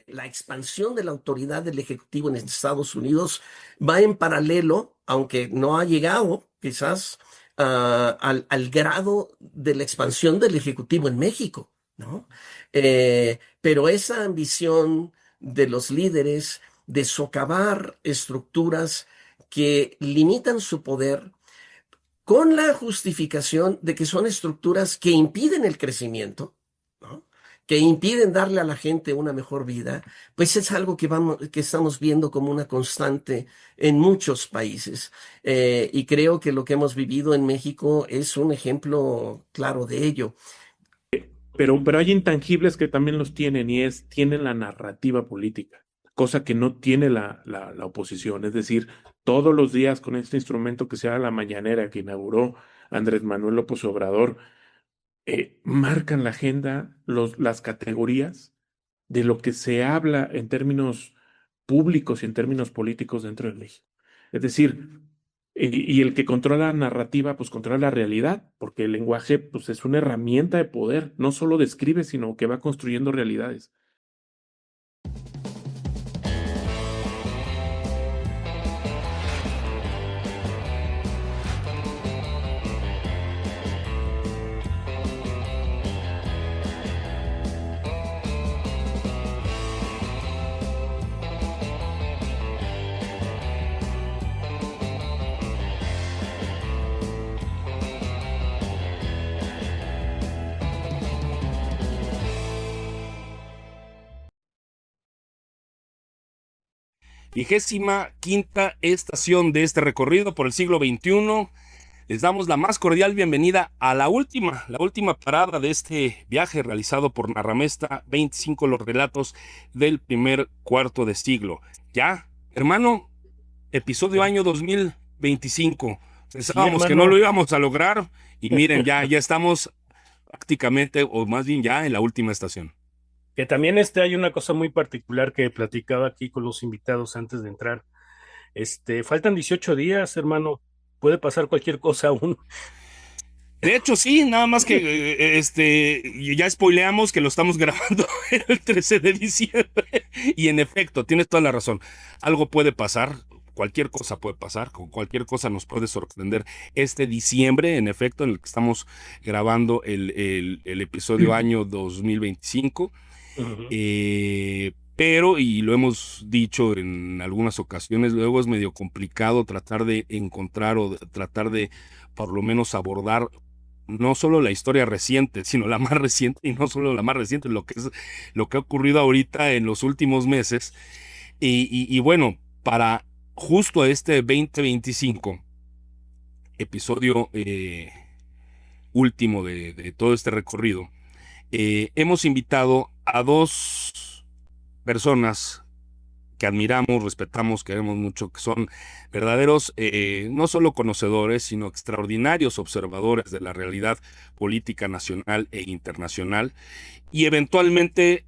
la expansión de la autoridad del Ejecutivo en Estados Unidos va en paralelo, aunque no ha llegado quizás al grado de la expansión del Ejecutivo en México, ¿no? Pero esa ambición de los líderes de socavar estructuras que limitan su poder con la justificación de que son estructuras que impiden el crecimiento, ¿no? Que impiden darle a la gente una mejor vida, pues es algo que estamos viendo como una constante en muchos países. Y creo que lo que hemos vivido en México es un ejemplo claro de ello. Pero hay intangibles que también los tienen y tienen la narrativa política, cosa que no tiene la oposición. Es decir, todos los días con este instrumento que se llama la mañanera que inauguró Andrés Manuel López Obrador, marcan la agenda, las categorías de lo que se habla en términos públicos y en términos políticos dentro de México. Es decir, y el que controla la narrativa, pues controla la realidad, porque el lenguaje, pues es una herramienta de poder, no solo describe, sino que va construyendo realidades. Vigésima quinta estación de este recorrido por el siglo XXI. Les damos la más cordial bienvenida a la última parada de este viaje realizado por Narramesta 25, los relatos del primer cuarto de siglo. Ya, hermano, episodio año 2025. Sí, Pensábamos que no hermano. lo íbamos a lograr y miren, ya estamos prácticamente, o más bien ya en la última estación. Que también hay una cosa muy particular que platicaba aquí con los invitados antes de entrar. Faltan 18 días, hermano. Puede pasar cualquier cosa aún. De hecho, sí, nada más que ya spoileamos que lo estamos grabando el 13 de diciembre. Y en efecto, tienes toda la razón. Algo puede pasar, cualquier cosa puede pasar, con cualquier cosa nos puede sorprender. Este diciembre, en efecto, en el que estamos grabando el episodio año 2025. Ujú. Pero, y lo hemos dicho en algunas ocasiones, luego es medio complicado tratar de encontrar o tratar de por lo menos abordar no solo la historia reciente, sino la más reciente, y no solo la más reciente, lo que ha ocurrido ahorita en los últimos meses. Y bueno, para justo este 2025, episodio último de todo este recorrido, hemos invitado a dos personas que admiramos, respetamos, queremos mucho, que son verdaderos, no solo conocedores, sino extraordinarios observadores de la realidad política nacional e internacional. Y eventualmente,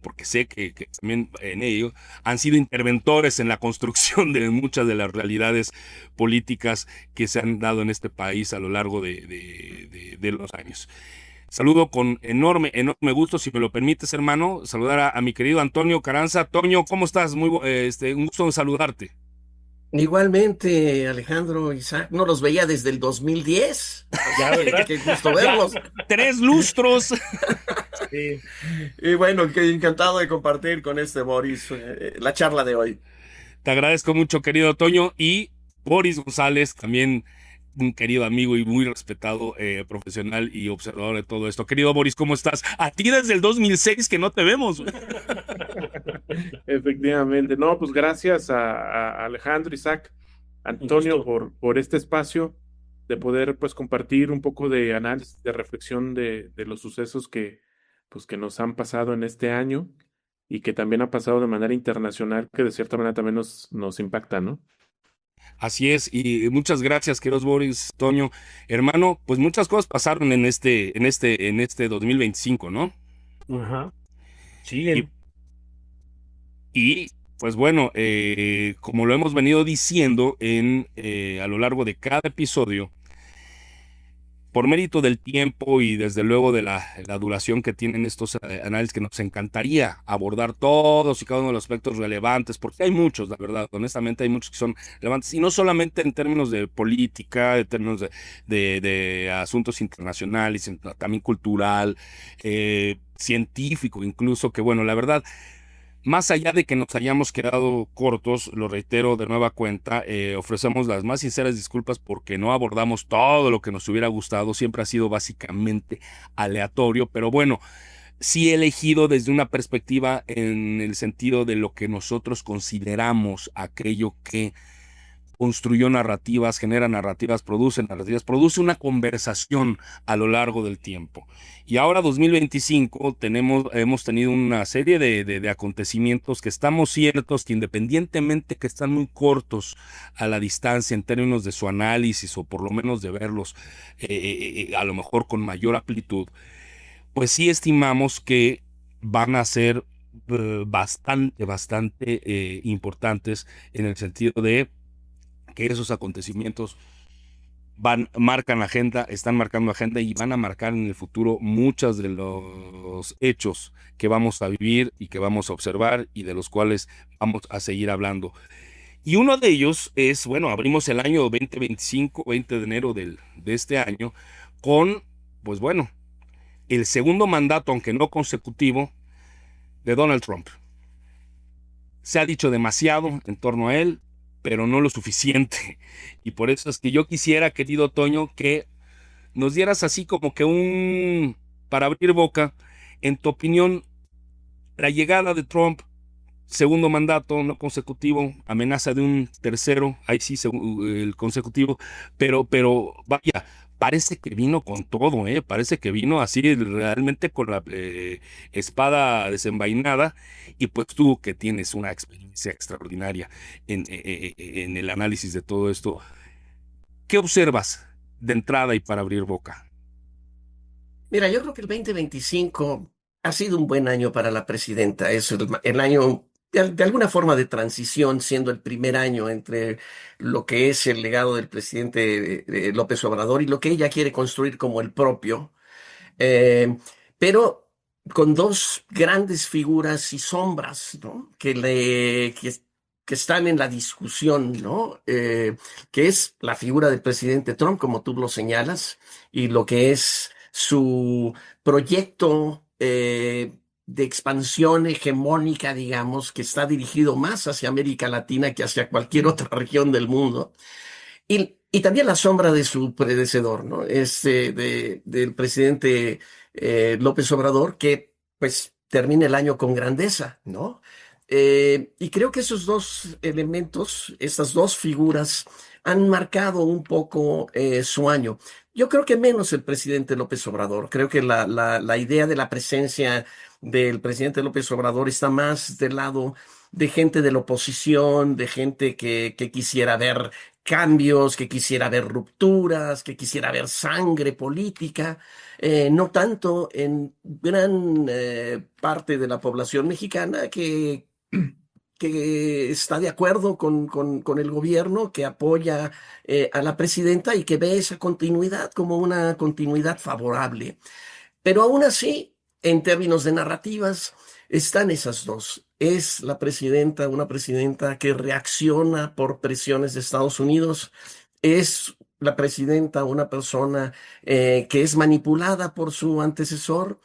porque sé que también en ello han sido interventores en la construcción de muchas de las realidades políticas que se han dado en este país a lo largo de los años. Saludo con enorme gusto, si me lo permites, hermano, saludar a mi querido Antonio Carranza. Toño, ¿cómo estás? Un gusto en saludarte. Igualmente, Alejandro, Isaac, no los veía desde el 2010. Ya, ¿verdad? Qué gusto Ya. verlos. 3 lustros. Sí. Y bueno, que encantado de compartir con Boris la charla de hoy. Te agradezco mucho, querido Toño. Y Boris González, también un querido amigo y muy respetado profesional y observador de todo esto. Querido Boris, ¿cómo estás? A ti desde el 2006 que no te vemos. Efectivamente. No, pues gracias a Alejandro, Isaac, Un Antonio gusto. por este espacio de poder pues compartir un poco de análisis, de reflexión de los sucesos pues, que nos han pasado en este año y que también ha pasado de manera internacional, que de cierta manera también nos impacta, ¿no? Así es, y muchas gracias, queridos Boris, Toño. Hermano, pues muchas cosas pasaron en este 2025, ¿no? Ajá. Y, Siguen. y pues bueno, como lo hemos venido diciendo a lo largo de cada episodio, por mérito del tiempo y desde luego de la duración que tienen estos análisis, que nos encantaría abordar todos y cada uno de los aspectos relevantes, porque hay muchos, la verdad, honestamente hay muchos que son relevantes, y no solamente en términos de política, en términos de asuntos internacionales, también cultural, científico incluso, que bueno, la verdad, más allá de que nos hayamos quedado cortos, lo reitero de nueva cuenta, ofrecemos las más sinceras disculpas porque no abordamos todo lo que nos hubiera gustado, siempre ha sido básicamente aleatorio, pero bueno, sí he elegido desde una perspectiva en el sentido de lo que nosotros consideramos aquello que construyó narrativas, genera narrativas, produce una conversación a lo largo del tiempo. Y ahora 2025 hemos tenido una serie de acontecimientos que estamos ciertos que independientemente que están muy cortos a la distancia en términos de su análisis o por lo menos de verlos a lo mejor con mayor amplitud, pues sí estimamos que van a ser bastante importantes en el sentido de que esos acontecimientos marcan agenda, están marcando agenda y van a marcar en el futuro muchos de los hechos que vamos a vivir y que vamos a observar y de los cuales vamos a seguir hablando. Y uno de ellos es, bueno, abrimos el año 2025, 20 de enero de este año, con, pues bueno, el segundo mandato, aunque no consecutivo, de Donald Trump. Se ha dicho demasiado en torno a él, pero no lo suficiente. Y por eso es que yo quisiera, querido Toño, que nos dieras así como que para abrir boca, en tu opinión, la llegada de Trump, segundo mandato no consecutivo, amenaza de un tercero, ahí sí el consecutivo, pero vaya, parece que vino con todo, parece que vino así realmente con la espada desenvainada, y pues tú que tienes una experiencia extraordinaria en el análisis de todo esto, ¿qué observas de entrada y para abrir boca? Mira, yo creo que el 2025 ha sido un buen año para la presidenta. Es el año de alguna forma de transición, siendo el primer año entre lo que es el legado del presidente López Obrador y lo que ella quiere construir como el propio. Eh, pero con dos grandes figuras y sombras, ¿no? Que están en la discusión, ¿no? Que es la figura del presidente Trump, como tú lo señalas, y lo que es su proyecto de expansión hegemónica, digamos, que está dirigido más hacia América Latina que hacia cualquier otra región del mundo. Y también la sombra de su predecedor, ¿no? Del presidente López Obrador, que pues termina el año con grandeza, ¿no? Y creo que esos dos elementos, estas dos figuras, han marcado un poco su año. Yo creo que menos el presidente López Obrador. Creo que la idea de la presencia del presidente López Obrador está más del lado de gente de la oposición, de gente que quisiera ver cambios, que quisiera ver rupturas, que quisiera ver sangre política, no tanto en gran parte de la población mexicana que está de acuerdo con el gobierno, que apoya a la presidenta y que ve esa continuidad como una continuidad favorable. Pero aún así, en términos de narrativas, están esas dos. Es la presidenta, una presidenta que reacciona por presiones de Estados Unidos. Es la presidenta, una persona que es manipulada por su antecesor.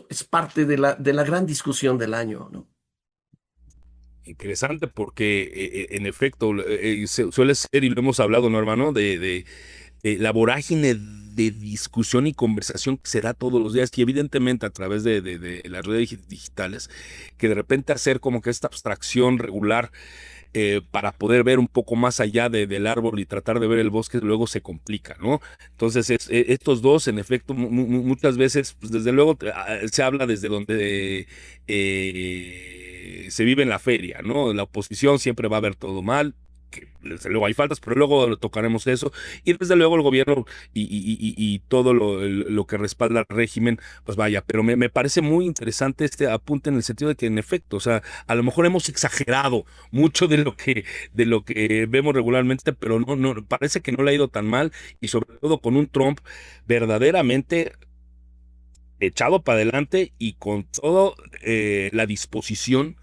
Es parte de la gran discusión del año, ¿no? Interesante porque en efecto suele ser, y lo hemos hablado, ¿no, hermano? De la vorágine de discusión y conversación que se da todos los días, y evidentemente a través de las redes digitales, que de repente hacer como que esta abstracción regular para poder ver un poco más allá del árbol y tratar de ver el bosque, luego se complica, ¿no? Entonces, estos dos, en efecto, muchas veces, pues desde luego se habla desde donde se vive en la feria, ¿no? La oposición siempre va a ver todo mal, que desde luego hay faltas, pero luego tocaremos eso. Y desde luego el gobierno y todo lo que respalda al régimen, pues vaya, pero me parece muy interesante este apunte en el sentido de que en efecto, o sea, a lo mejor hemos exagerado mucho de lo que vemos regularmente, pero no, parece que no le ha ido tan mal, y sobre todo con un Trump verdaderamente echado para adelante y con toda la disposición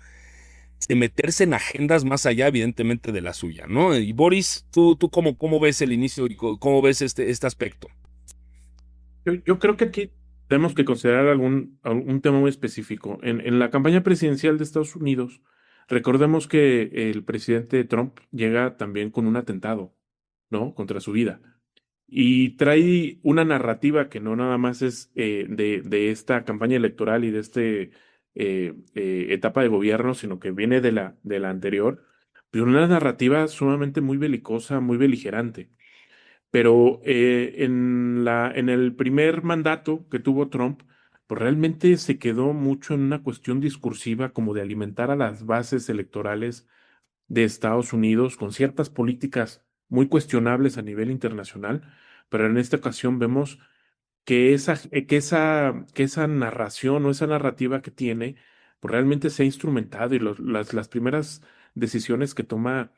de meterse en agendas más allá, evidentemente, de la suya, ¿no? Y Boris, ¿tú cómo ves el inicio y cómo ves este aspecto? Yo creo que aquí tenemos que considerar algún tema muy específico. En la campaña presidencial de Estados Unidos, recordemos que el presidente Trump llega también con un atentado, ¿no? Contra su vida. Y trae una narrativa que no nada más es de esta campaña electoral y de etapa de gobierno, sino que viene de la anterior, pero una narrativa sumamente muy belicosa, muy beligerante. Pero en el primer mandato que tuvo Trump, pues realmente se quedó mucho en una cuestión discursiva como de alimentar a las bases electorales de Estados Unidos con ciertas políticas muy cuestionables a nivel internacional, pero en esta ocasión vemos que esa narración o esa narrativa que tiene, pues realmente se ha instrumentado y las primeras decisiones que toma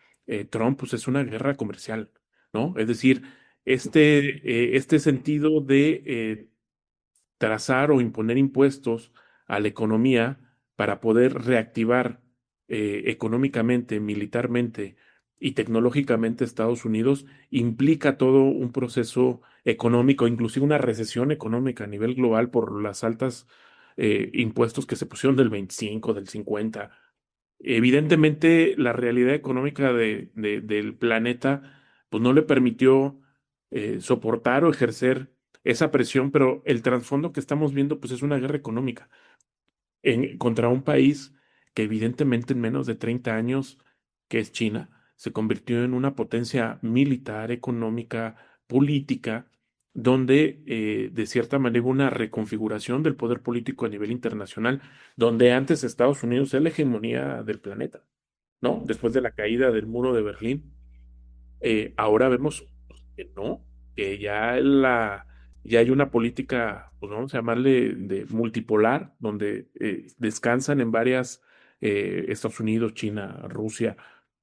Trump, pues es una guerra comercial, ¿no? Es decir, este sentido de trazar o imponer impuestos a la economía para poder reactivar económicamente, militarmente y tecnológicamente Estados Unidos implica todo un proceso económico, inclusive una recesión económica a nivel global por las altas impuestos que se pusieron del 25, del 50. Evidentemente, la realidad económica del planeta pues no le permitió soportar o ejercer esa presión, pero el trasfondo que estamos viendo pues es una guerra económica contra un país que evidentemente en menos de 30 años, que es China, se convirtió en una potencia militar, económica, política, donde de cierta manera hubo una reconfiguración del poder político a nivel internacional, donde antes Estados Unidos era la hegemonía del planeta, ¿no? Después de la caída del muro de Berlín, ahora vemos que no, que ya hay una política, pues vamos a llamarle de multipolar, donde descansan en varias, Estados Unidos, China, Rusia,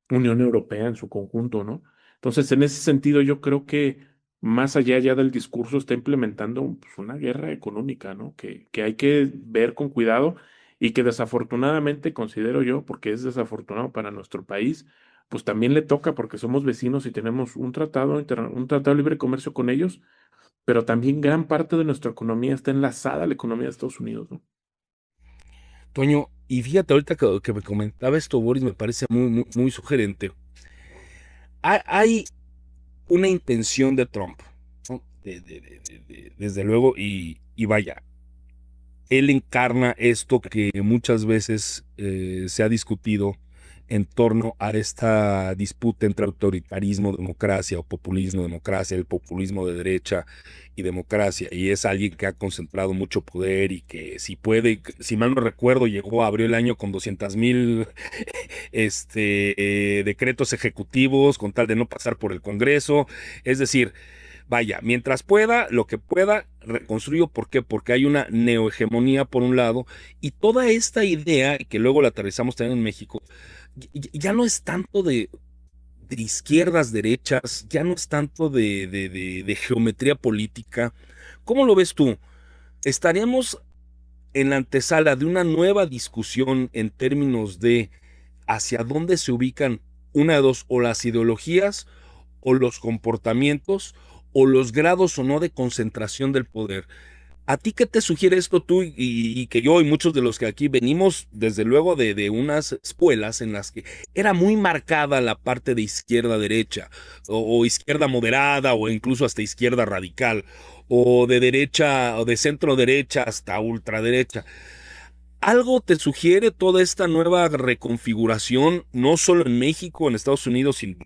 Unión Europea en su conjunto, ¿no? Entonces, en ese sentido, yo creo que más allá ya del discurso está implementando pues, una guerra económica, ¿no? Que hay que ver con cuidado y que desafortunadamente considero yo, porque es desafortunado para nuestro país, pues también le toca porque somos vecinos y tenemos un tratado de libre comercio con ellos, pero también gran parte de nuestra economía está enlazada a la economía de Estados Unidos, ¿no? Toño, y fíjate ahorita que me comentaba esto, Boris, me parece muy sugerente. Hay una intención de Trump, ¿no? Desde luego, y vaya, él encarna esto que muchas veces se ha discutido en torno a esta disputa entre autoritarismo, democracia o populismo, democracia, el populismo de derecha y democracia. Y es alguien que ha concentrado mucho poder y que si puede, si mal no recuerdo, abrió el año con 200,000 decretos ejecutivos con tal de no pasar por el Congreso. Es decir, vaya, mientras pueda, lo que pueda, reconstruyo. ¿Por qué? Porque hay una neohegemonía por un lado y toda esta idea, que luego la aterrizamos también en México, ya no es tanto de izquierdas, derechas, ya no es tanto de geometría política. ¿Cómo lo ves tú? ¿Estaríamos en la antesala de una nueva discusión en términos de hacia dónde se ubican una de dos, o las ideologías, o los comportamientos, o los grados o no de concentración del poder? ¿A ti qué te sugiere esto tú y que yo y muchos de los que aquí venimos, desde luego, de unas escuelas en las que era muy marcada la parte de izquierda-derecha, o izquierda moderada, o incluso hasta izquierda radical, o de derecha, o de centro-derecha hasta ultraderecha? ¿Algo te sugiere toda esta nueva reconfiguración, no solo en México, en Estados Unidos, sino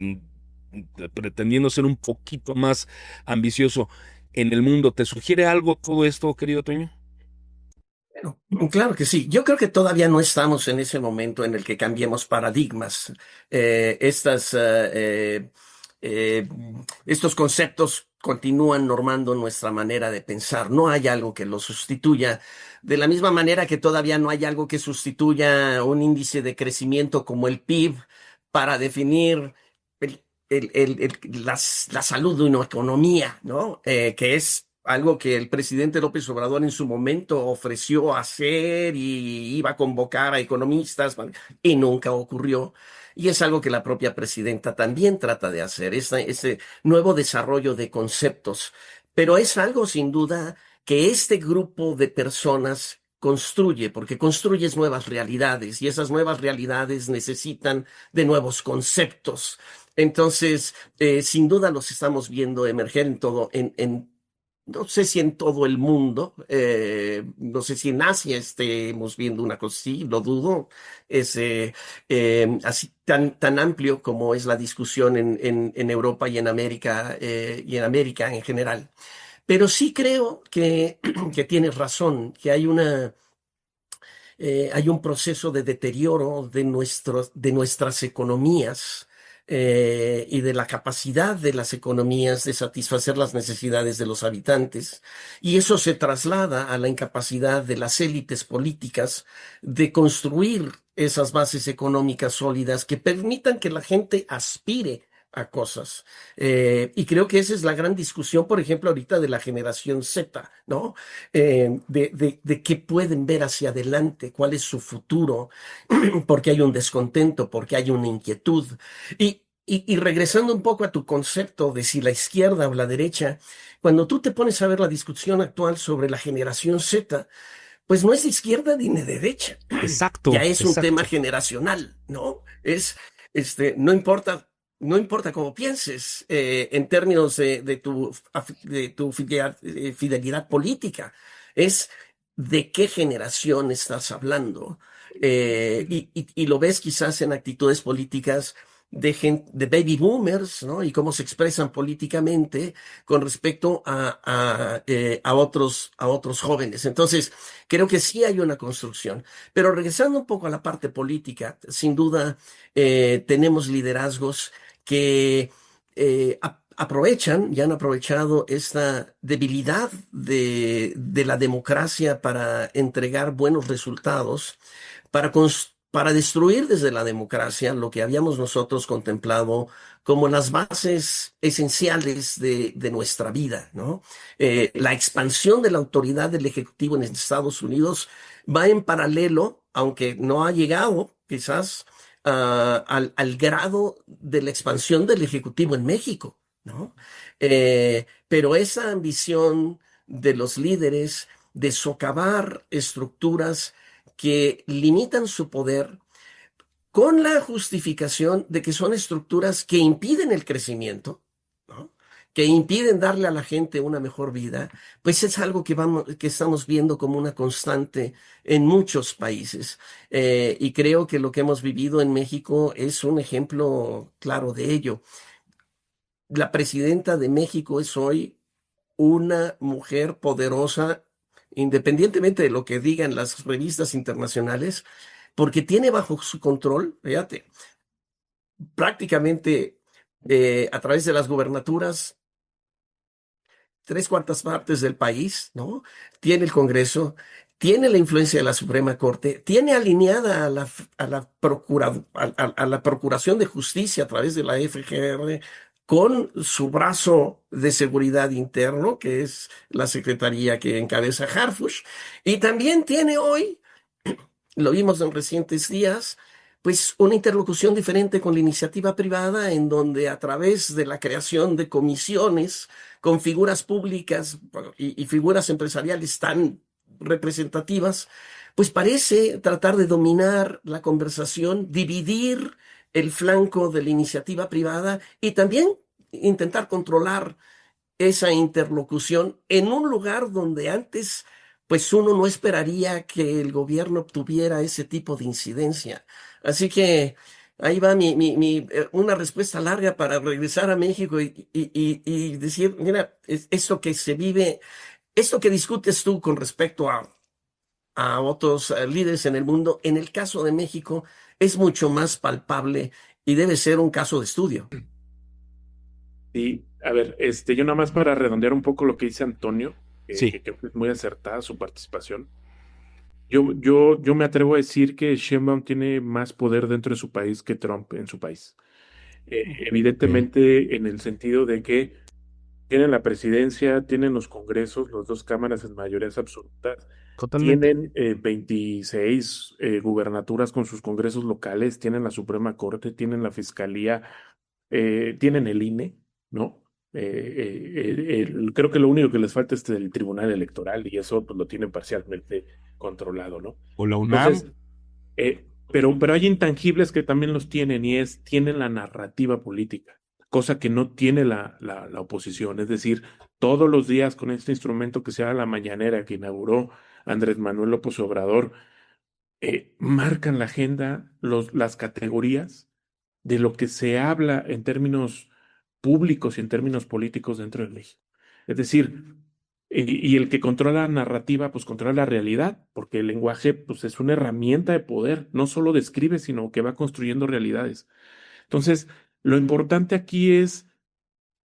pretendiendo ser un poquito más ambicioso en el mundo? ¿Te sugiere algo todo esto, querido Toño? Claro que sí. Yo creo que todavía no estamos en ese momento en el que cambiemos paradigmas. Eh, estas, eh, eh, eh, Estos conceptos continúan normando nuestra manera de pensar. No hay algo que lo sustituya. De la misma manera que todavía no hay algo que sustituya un índice de crecimiento como el PIB para definir el- la salud de una economía, ¿no? Que es algo que el presidente López Obrador en su momento ofreció hacer y iba a convocar a economistas y nunca ocurrió. Y es algo que la propia presidenta también trata de hacer, ese nuevo desarrollo de conceptos. Pero es algo sin duda que este grupo de personas construye, porque construyes nuevas realidades y esas nuevas realidades necesitan de nuevos conceptos. Entonces, sin duda los estamos viendo emerger en todo, no sé si en todo el mundo, no sé si en Asia estemos viendo una cosa así, lo dudo, es así tan amplio como es la discusión en Europa y en América en general. Pero sí creo que tienes razón, que hay un proceso de deterioro de nuestras economías y de la capacidad de las economías de satisfacer las necesidades de los habitantes. Y eso se traslada a la incapacidad de las élites políticas de construir esas bases económicas sólidas que permitan que la gente aspire a cosas. Y creo que esa es la gran discusión, por ejemplo, ahorita de la generación Z, ¿no? De qué pueden ver hacia adelante, cuál es su futuro, porque hay un descontento, porque hay una inquietud. Y regresando un poco a tu concepto de si la izquierda o la derecha, cuando tú te pones a ver la discusión actual sobre la generación Z, pues no es de izquierda ni de derecha, ya Exacto, es un tema exacto. generacional, ¿no? No importa, no importa cómo pienses en términos de tu fidelidad política, es de qué generación estás hablando. Y lo ves quizás en actitudes políticas de baby boomers, ¿no? Y cómo se expresan políticamente con respecto a otros jóvenes. Entonces, creo que sí hay una construcción. Pero regresando un poco a la parte política, sin duda tenemos liderazgos que aprovechan y han aprovechado esta debilidad de la democracia para entregar buenos resultados, para destruir desde la democracia lo que habíamos nosotros contemplado como las bases esenciales de nuestra vida, ¿no? La expansión de la autoridad del Ejecutivo en Estados Unidos va en paralelo, aunque no ha llegado quizás al grado de la expansión del Ejecutivo en México, ¿no? Pero esa ambición de los líderes de socavar estructuras que limitan su poder con la justificación de que son estructuras que impiden el crecimiento, ¿no? Que impiden darle a la gente una mejor vida, pues es algo que estamos viendo como una constante en muchos países. Y creo que lo que hemos vivido en México es un ejemplo claro de ello. La presidenta de México es hoy una mujer poderosa, independientemente de lo que digan las revistas internacionales, porque tiene bajo su control, fíjate, prácticamente a través de las gubernaturas, tres cuartas partes del país, ¿no? Tiene el Congreso, tiene la influencia de la Suprema Corte, tiene alineada a la Procuración de Justicia a través de la FGR con su brazo de seguridad interno, que es la secretaría que encabeza Harfush, y también tiene hoy, lo vimos en recientes días, pues una interlocución diferente con la iniciativa privada, en donde a través de la creación de comisiones con figuras públicas y figuras empresariales tan representativas, pues parece tratar de dominar la conversación, dividir el flanco de la iniciativa privada y también intentar controlar esa interlocución en un lugar donde antes, pues uno no esperaría que el gobierno tuviera ese tipo de incidencia. Así que ahí va una respuesta larga para regresar a México y decir, mira, esto que se vive, esto que discutes tú con respecto a a otros líderes en el mundo. En el caso de México es mucho más palpable y debe ser un caso de estudio. Y, a ver, yo nada más para redondear un poco lo que dice Antonio, Sí, que creo que es muy acertada su participación. Yo me atrevo a decir que Sheinbaum tiene más poder dentro de su país que Trump en su país. ok, Evidentemente, en el sentido de que tienen la presidencia, tienen los congresos, las dos cámaras en mayorías absolutas, totalmente. tienen 26 gubernaturas con sus congresos locales, tienen la Suprema Corte, tienen la Fiscalía, tienen el INE, ¿no? Creo que lo único que les falta es el Tribunal Electoral y eso pues, lo tienen parcialmente controlado, ¿no? O la UNAM, Entonces, pero hay intangibles que también los tienen y tienen la narrativa política, cosa que no tiene la oposición. Es decir, todos los días con este instrumento que se llama la mañanera que inauguró Andrés Manuel López Obrador, marcan la agenda, las categorías de lo que se habla en términos públicos y en términos políticos dentro de México. Es decir, y el que controla la narrativa, pues controla la realidad, porque el lenguaje, pues es una herramienta de poder, no solo describe, sino que va construyendo realidades. Entonces, lo importante aquí es,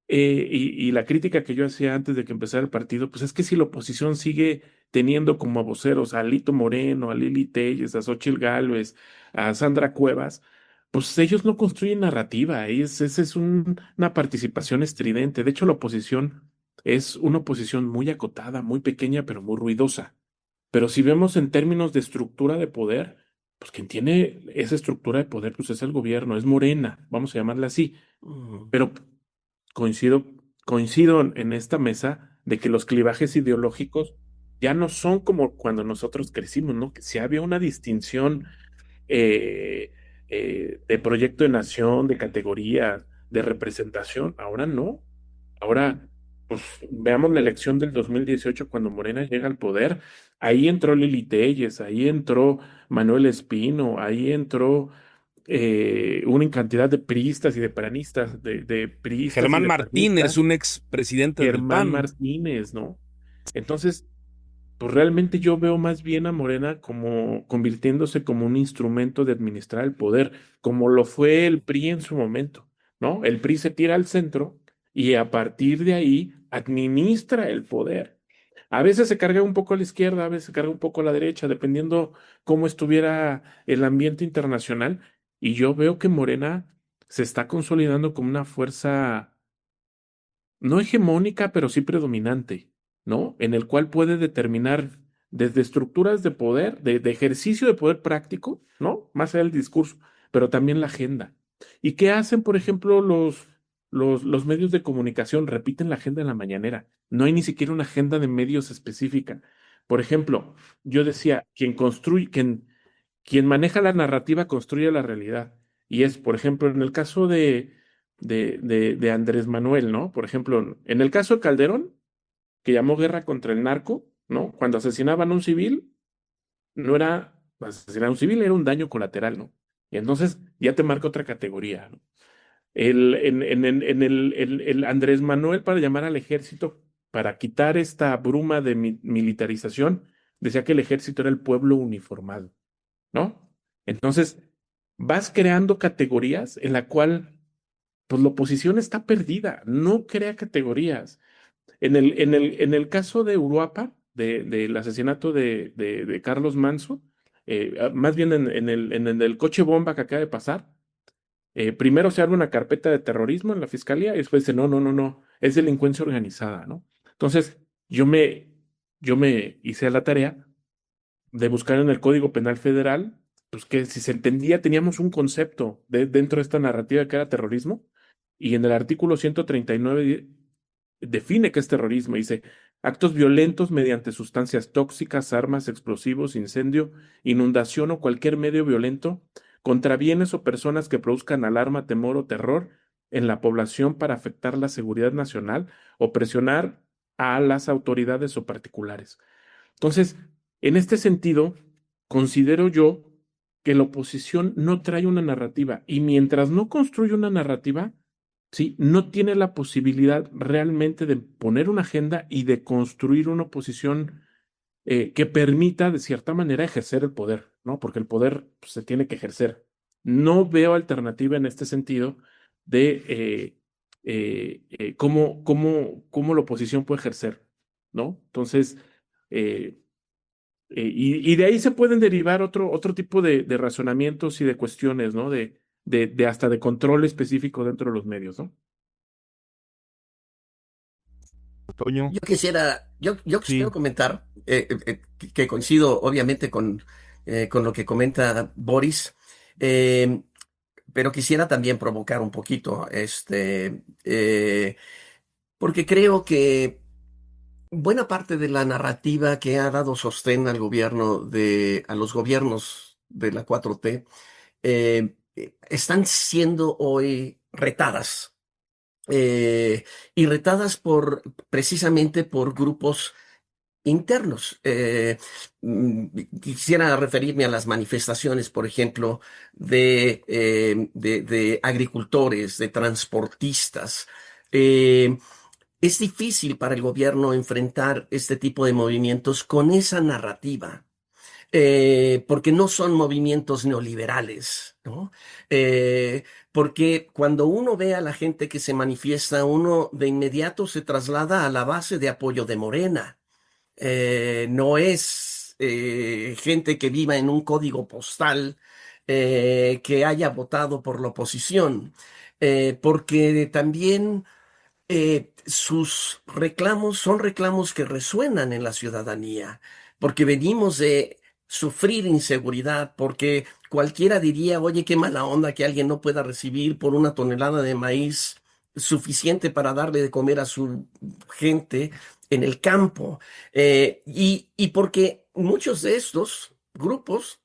y la crítica que yo hacía antes de que empezara el partido, pues es que si la oposición sigue teniendo como voceros a Alito Moreno, a Lili Telles, a Xóchitl Gálvez, a Sandra Cuevas, pues ellos no construyen narrativa, esa es una participación estridente. De hecho, la oposición es una oposición muy acotada, muy pequeña, pero muy ruidosa. Pero si vemos en términos de estructura de poder, pues quien tiene esa estructura de poder, pues es el gobierno, es Morena, vamos a llamarla así. Mm. Pero coincido, coincido en esta mesa de que los clivajes ideológicos ya no son como cuando nosotros crecimos, ¿no? Que si había una distinción eh, de proyecto de nación, de categoría, de representación. Ahora no. Ahora, pues veamos la elección del 2018 cuando Morena llega al poder. Ahí entró Lili Telles, ahí entró Manuel Espino, ahí entró una cantidad de priistas y de panistas, de priistas y Germán de Martínez, panistas, un ex presidente del Germán PAN. Martínez, ¿no? Entonces, pues realmente yo veo más bien a Morena como convirtiéndose como un instrumento de administrar el poder, como lo fue el PRI en su momento, ¿no? El PRI se tira al centro y a partir de ahí administra el poder. A veces se carga un poco a la izquierda, a veces se carga un poco a la derecha, dependiendo cómo estuviera el ambiente internacional. Y yo veo que Morena se está consolidando como una fuerza no hegemónica, pero sí predominante, ¿no? En el cual puede determinar desde estructuras de poder, de ejercicio de poder práctico, ¿no? Más allá del discurso, pero también la agenda. ¿Y qué hacen, por ejemplo, los medios de comunicación? Repiten la agenda en la mañanera. No hay ni siquiera una agenda de medios específica. Por ejemplo, yo decía, quien maneja la narrativa construye la realidad. Y es, por ejemplo, en el caso de Andrés Manuel, ¿no? Por ejemplo, en el caso de Calderón, que llamó guerra contra el narco, ¿no? Cuando asesinaban a un civil, no era asesinar a un civil, era un daño colateral, ¿no? Y entonces ya te marca otra categoría, ¿no? El Andrés Manuel para llamar al ejército, para quitar esta bruma de militarización, decía que el ejército era el pueblo uniformado, ¿no? Entonces, vas creando categorías en la cual pues la oposición está perdida, no crea categorías. En el caso de Uruapa, del asesinato de Carlos Manso, más bien en el coche bomba que acaba de pasar, primero se abre una carpeta de terrorismo en la fiscalía y después dice, no, no, no, no, es delincuencia organizada, ¿no? Entonces, yo me hice a la tarea de buscar en el Código Penal Federal, pues que si se entendía, teníamos un concepto dentro de esta narrativa que era terrorismo, y en el artículo 139 define qué es terrorismo. Dice, actos violentos mediante sustancias tóxicas, armas, explosivos, incendio, inundación o cualquier medio violento contra bienes o personas que produzcan alarma, temor o terror en la población para afectar la seguridad nacional o presionar a las autoridades o particulares. Entonces, en este sentido, considero yo que la oposición no trae una narrativa y mientras no construye una narrativa, ¿sí? No tiene la posibilidad realmente de poner una agenda y de construir una oposición que permita de cierta manera ejercer el poder, ¿no? Porque el poder pues, se tiene que ejercer. No veo alternativa en este sentido de cómo la oposición puede ejercer, ¿no? Entonces, y de ahí se pueden derivar otro tipo de razonamientos y de cuestiones, ¿no? De hasta de control específico dentro de los medios, ¿no? Toño, Yo quisiera sí, comentar que coincido obviamente con lo que comenta Boris, eh, pero quisiera también provocar un poquito, porque creo que buena parte de la narrativa que ha dado sostén al a los gobiernos de la 4T, están siendo hoy retadas, eh, y retadas precisamente por grupos internos. Quisiera referirme a las manifestaciones, por ejemplo, de agricultores, de transportistas. Es difícil para el gobierno enfrentar este tipo de movimientos con esa narrativa, porque no son movimientos neoliberales, ¿no? Porque cuando uno ve a la gente que se manifiesta, uno de inmediato se traslada a la base de apoyo de Morena. No es gente que viva en un código postal, que haya votado por la oposición, porque también sus reclamos son reclamos que resuenan en la ciudadanía, porque venimos de sufrir inseguridad, porque cualquiera diría, oye, qué mala onda que alguien no pueda recibir por una tonelada de maíz suficiente para darle de comer a su gente en el campo. Y porque muchos de estos grupos,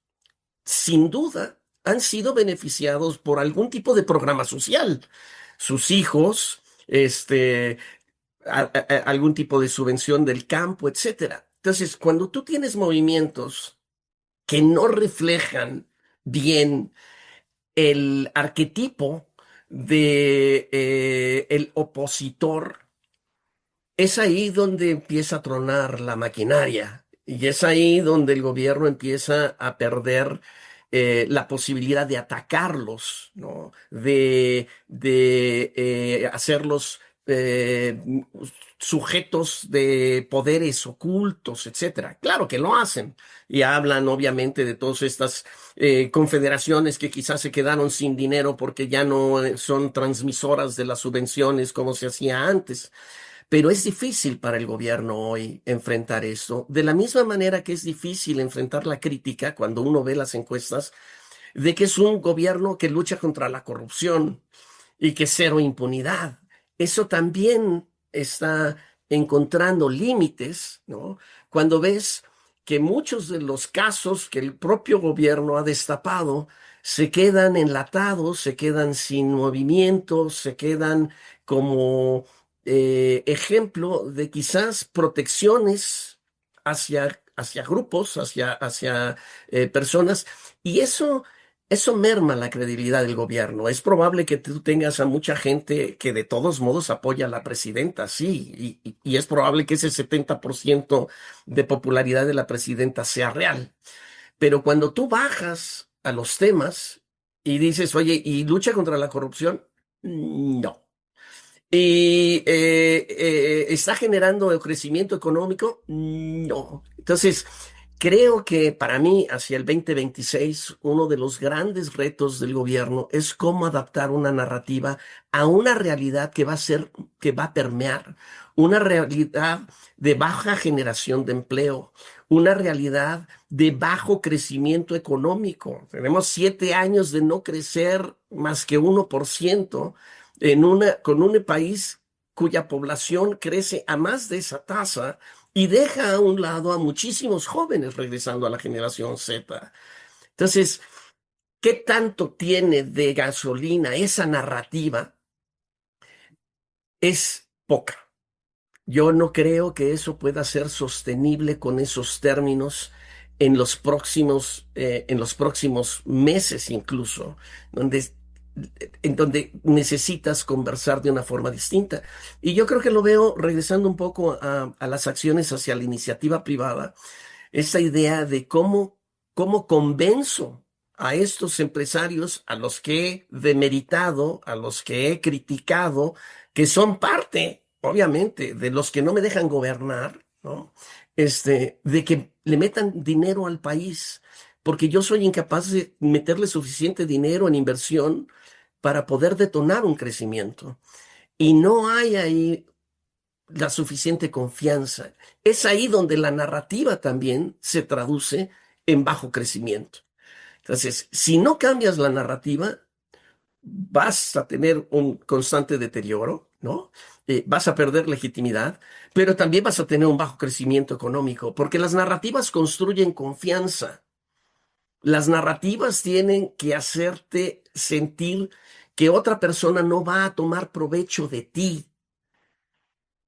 sin duda, han sido beneficiados por algún tipo de programa social. Sus hijos, algún tipo de subvención del campo, etcétera. Entonces, cuando tú tienes movimientos que no reflejan bien el arquetipo de el opositor, es ahí donde empieza a tronar la maquinaria y es ahí donde el gobierno empieza a perder la posibilidad de atacarlos, ¿no? De hacerlos sujetos de poderes ocultos, etcétera. Claro que lo hacen y hablan obviamente de todas estas confederaciones que quizás se quedaron sin dinero porque ya no son transmisoras de las subvenciones como se hacía antes. Pero es difícil para el gobierno hoy enfrentar esto, de la misma manera que es difícil enfrentar la crítica cuando uno ve las encuestas de que es un gobierno que lucha contra la corrupción y que cero impunidad. Eso también está encontrando límites, ¿no? Cuando ves que muchos de los casos que el propio gobierno ha destapado se quedan enlatados, se quedan sin movimiento, se quedan como ejemplo de quizás protecciones hacia grupos, hacia personas, y eso merma la credibilidad del gobierno. Es probable que tú tengas a mucha gente que de todos modos apoya a la presidenta, sí, y es probable que ese 70% de popularidad de la presidenta sea real. Pero cuando tú bajas a los temas y dices, oye, ¿y lucha contra la corrupción? No. ¿Y está generando crecimiento económico? No. Entonces, creo que para mí, hacia el 2026, uno de los grandes retos del gobierno es cómo adaptar una narrativa a una realidad que va a permear, una realidad de baja generación de empleo, una realidad de bajo crecimiento económico. Tenemos 7 años de no crecer más que 1% con un país cuya población crece a más de esa tasa y deja a un lado a muchísimos jóvenes regresando a la generación Z. Entonces, ¿qué tanto tiene de gasolina esa narrativa? Es poca. Yo no creo que eso pueda ser sostenible con esos términos en los próximos meses incluso, donde, en donde necesitas conversar de una forma distinta. Y yo creo que lo veo regresando un poco a las acciones hacia la iniciativa privada. esa idea de cómo convenzo a estos empresarios a los que he demeritado, a los que he criticado, que son parte, obviamente, de los que no me dejan gobernar, ¿no? De que le metan dinero al país, porque yo soy incapaz de meterle suficiente dinero en inversión para poder detonar un crecimiento. Y no hay ahí la suficiente confianza. Es ahí donde la narrativa también se traduce en bajo crecimiento. Entonces, si no cambias la narrativa, vas a tener un constante deterioro, ¿no? Vas a perder legitimidad, pero también vas a tener un bajo crecimiento económico, porque las narrativas construyen confianza. Las narrativas tienen que hacerte sentir que otra persona no va a tomar provecho de ti.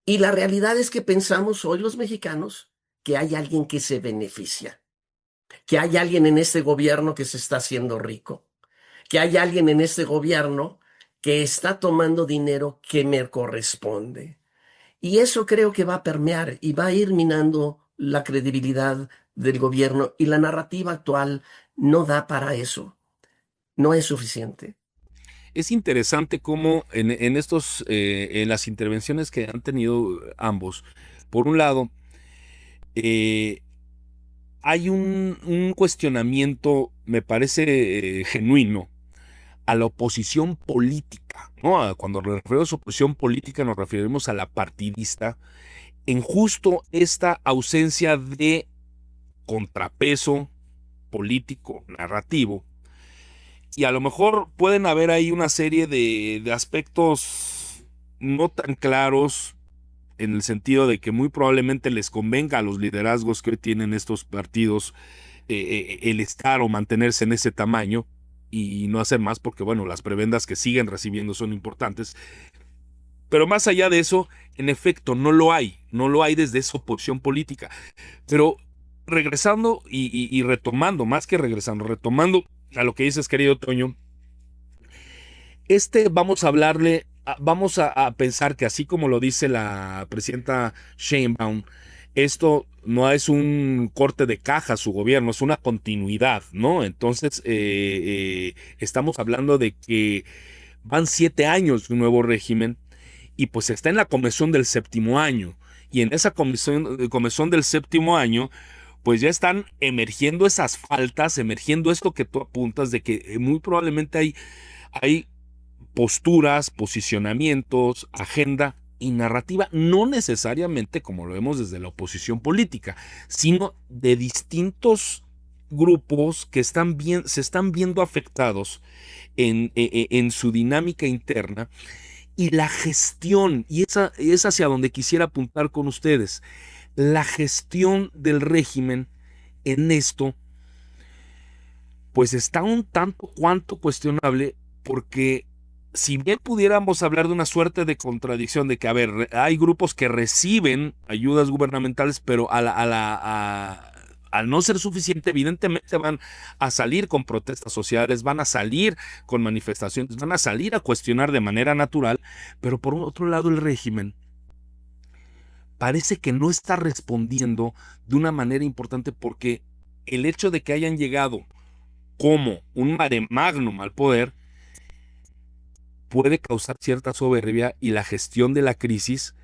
Y la realidad es que pensamos hoy los mexicanos que hay alguien que se beneficia, que hay alguien en este gobierno que se está haciendo rico, que hay alguien en este gobierno que está tomando dinero que me corresponde. Y eso creo que va a permear y va a ir minando la credibilidad del gobierno, y la narrativa actual no da para eso, no es suficiente. Es interesante cómo en las intervenciones que han tenido ambos, por un lado, eh, hay un cuestionamiento, me parece genuino, a la oposición política, ¿no? Cuando nos referimos a oposición política nos referimos a la partidista, en justo esta ausencia de contrapeso político, narrativo, y a lo mejor pueden haber ahí una serie de aspectos no tan claros, en el sentido de que muy probablemente les convenga a los liderazgos que hoy tienen estos partidos el estar o mantenerse en ese tamaño y no hacer más, porque bueno, las prebendas que siguen recibiendo son importantes. Pero más allá de eso, en efecto, no lo hay desde esa oposición política. Pero regresando y retomando, más que regresando, retomando a lo que dices, querido Toño, vamos a pensar que así como lo dice la presidenta Sheinbaum, esto no es un corte de caja a su gobierno, es una continuidad, ¿no? Entonces, estamos hablando de que van 7 años de un nuevo régimen y pues está en la comezón del séptimo año. Y en esa comezón del séptimo año, pues ya están emergiendo esas faltas, emergiendo esto que tú apuntas, de que muy probablemente hay posturas, posicionamientos, agenda y narrativa, no necesariamente como lo vemos desde la oposición política, sino de distintos grupos que se están viendo afectados en su dinámica interna y la gestión, y esa es hacia donde quisiera apuntar con ustedes, la gestión del régimen en esto, pues está un tanto cuanto cuestionable, porque si bien pudiéramos hablar de una suerte de contradicción de que, a ver, hay grupos que reciben ayudas gubernamentales, pero al no ser suficiente, evidentemente van a salir con protestas sociales, van a salir con manifestaciones, van a salir a cuestionar de manera natural, pero por otro lado el régimen parece que no está respondiendo de una manera importante, porque el hecho de que hayan llegado como un mare magnum al poder puede causar cierta soberbia, y la gestión de la crisis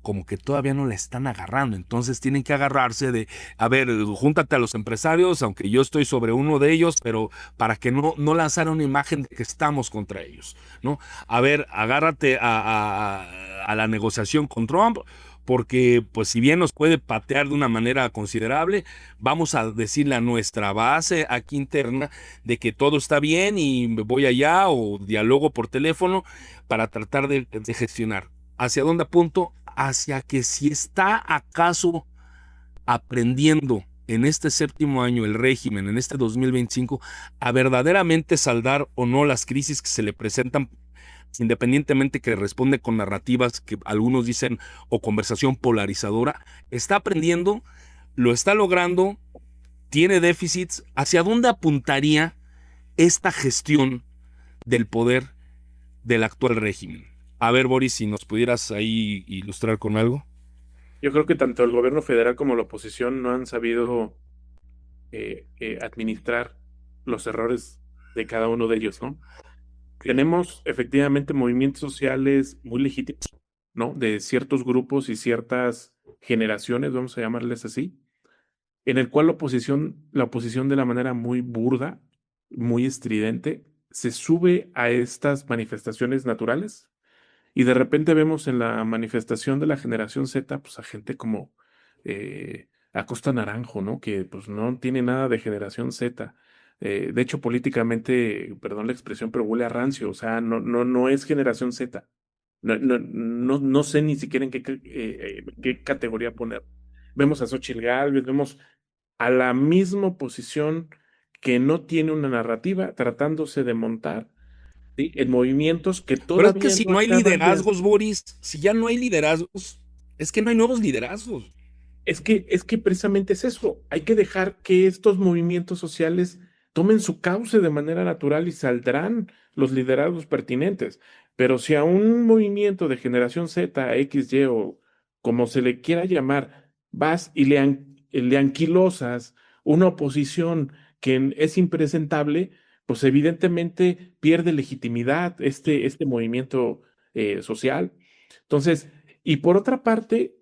como que todavía no la están agarrando. Entonces tienen que agarrarse de, a ver, júntate a los empresarios, aunque yo estoy sobre uno de ellos, pero para que no lanzar una imagen de que estamos contra ellos, ¿no? A ver, agárrate a la negociación con Trump, porque pues si bien nos puede patear de una manera considerable, vamos a decirle a nuestra base aquí interna de que todo está bien y me voy allá o dialogo por teléfono para tratar de gestionar. ¿Hacia dónde apunto? Hacia que si está acaso aprendiendo en este séptimo año el régimen, en este 2025, a verdaderamente saldar o no las crisis que se le presentan, independientemente que responde con narrativas que algunos dicen o conversación polarizadora, está aprendiendo, lo está logrando, tiene déficits. ¿Hacia dónde apuntaría esta gestión del poder del actual régimen? A ver, Boris, si nos pudieras ahí ilustrar con algo. Yo creo que tanto el gobierno federal como la oposición no han sabido administrar los errores de cada uno de ellos, ¿no? Tenemos efectivamente movimientos sociales muy legítimos, ¿no? De ciertos grupos y ciertas generaciones, vamos a llamarles así, en el cual la oposición de la manera muy burda, muy estridente, se sube a estas manifestaciones naturales y de repente vemos en la manifestación de la generación Z, pues a gente como Acosta Naranjo, ¿no? Que pues no tiene nada de generación Z. De hecho, políticamente, perdón la expresión, pero huele a rancio, o sea, no es generación Z. No sé ni siquiera en qué categoría poner. Vemos a Xochitl Gálvez, vemos a la misma oposición que no tiene una narrativa, tratándose de montar, ¿sí?, en movimientos que Pero es que todavía si no no hay acaban de... liderazgos, Boris, si ya no hay liderazgos, es que no hay nuevos liderazgos. Es que precisamente es eso. Hay que dejar que estos movimientos sociales tomen su cauce de manera natural y saldrán los liderazgos pertinentes. Pero si a un movimiento de generación Z, X, Y o como se le quiera llamar, vas y le anquilosas una oposición que es impresentable, pues evidentemente pierde legitimidad este movimiento social. Entonces, y por otra parte,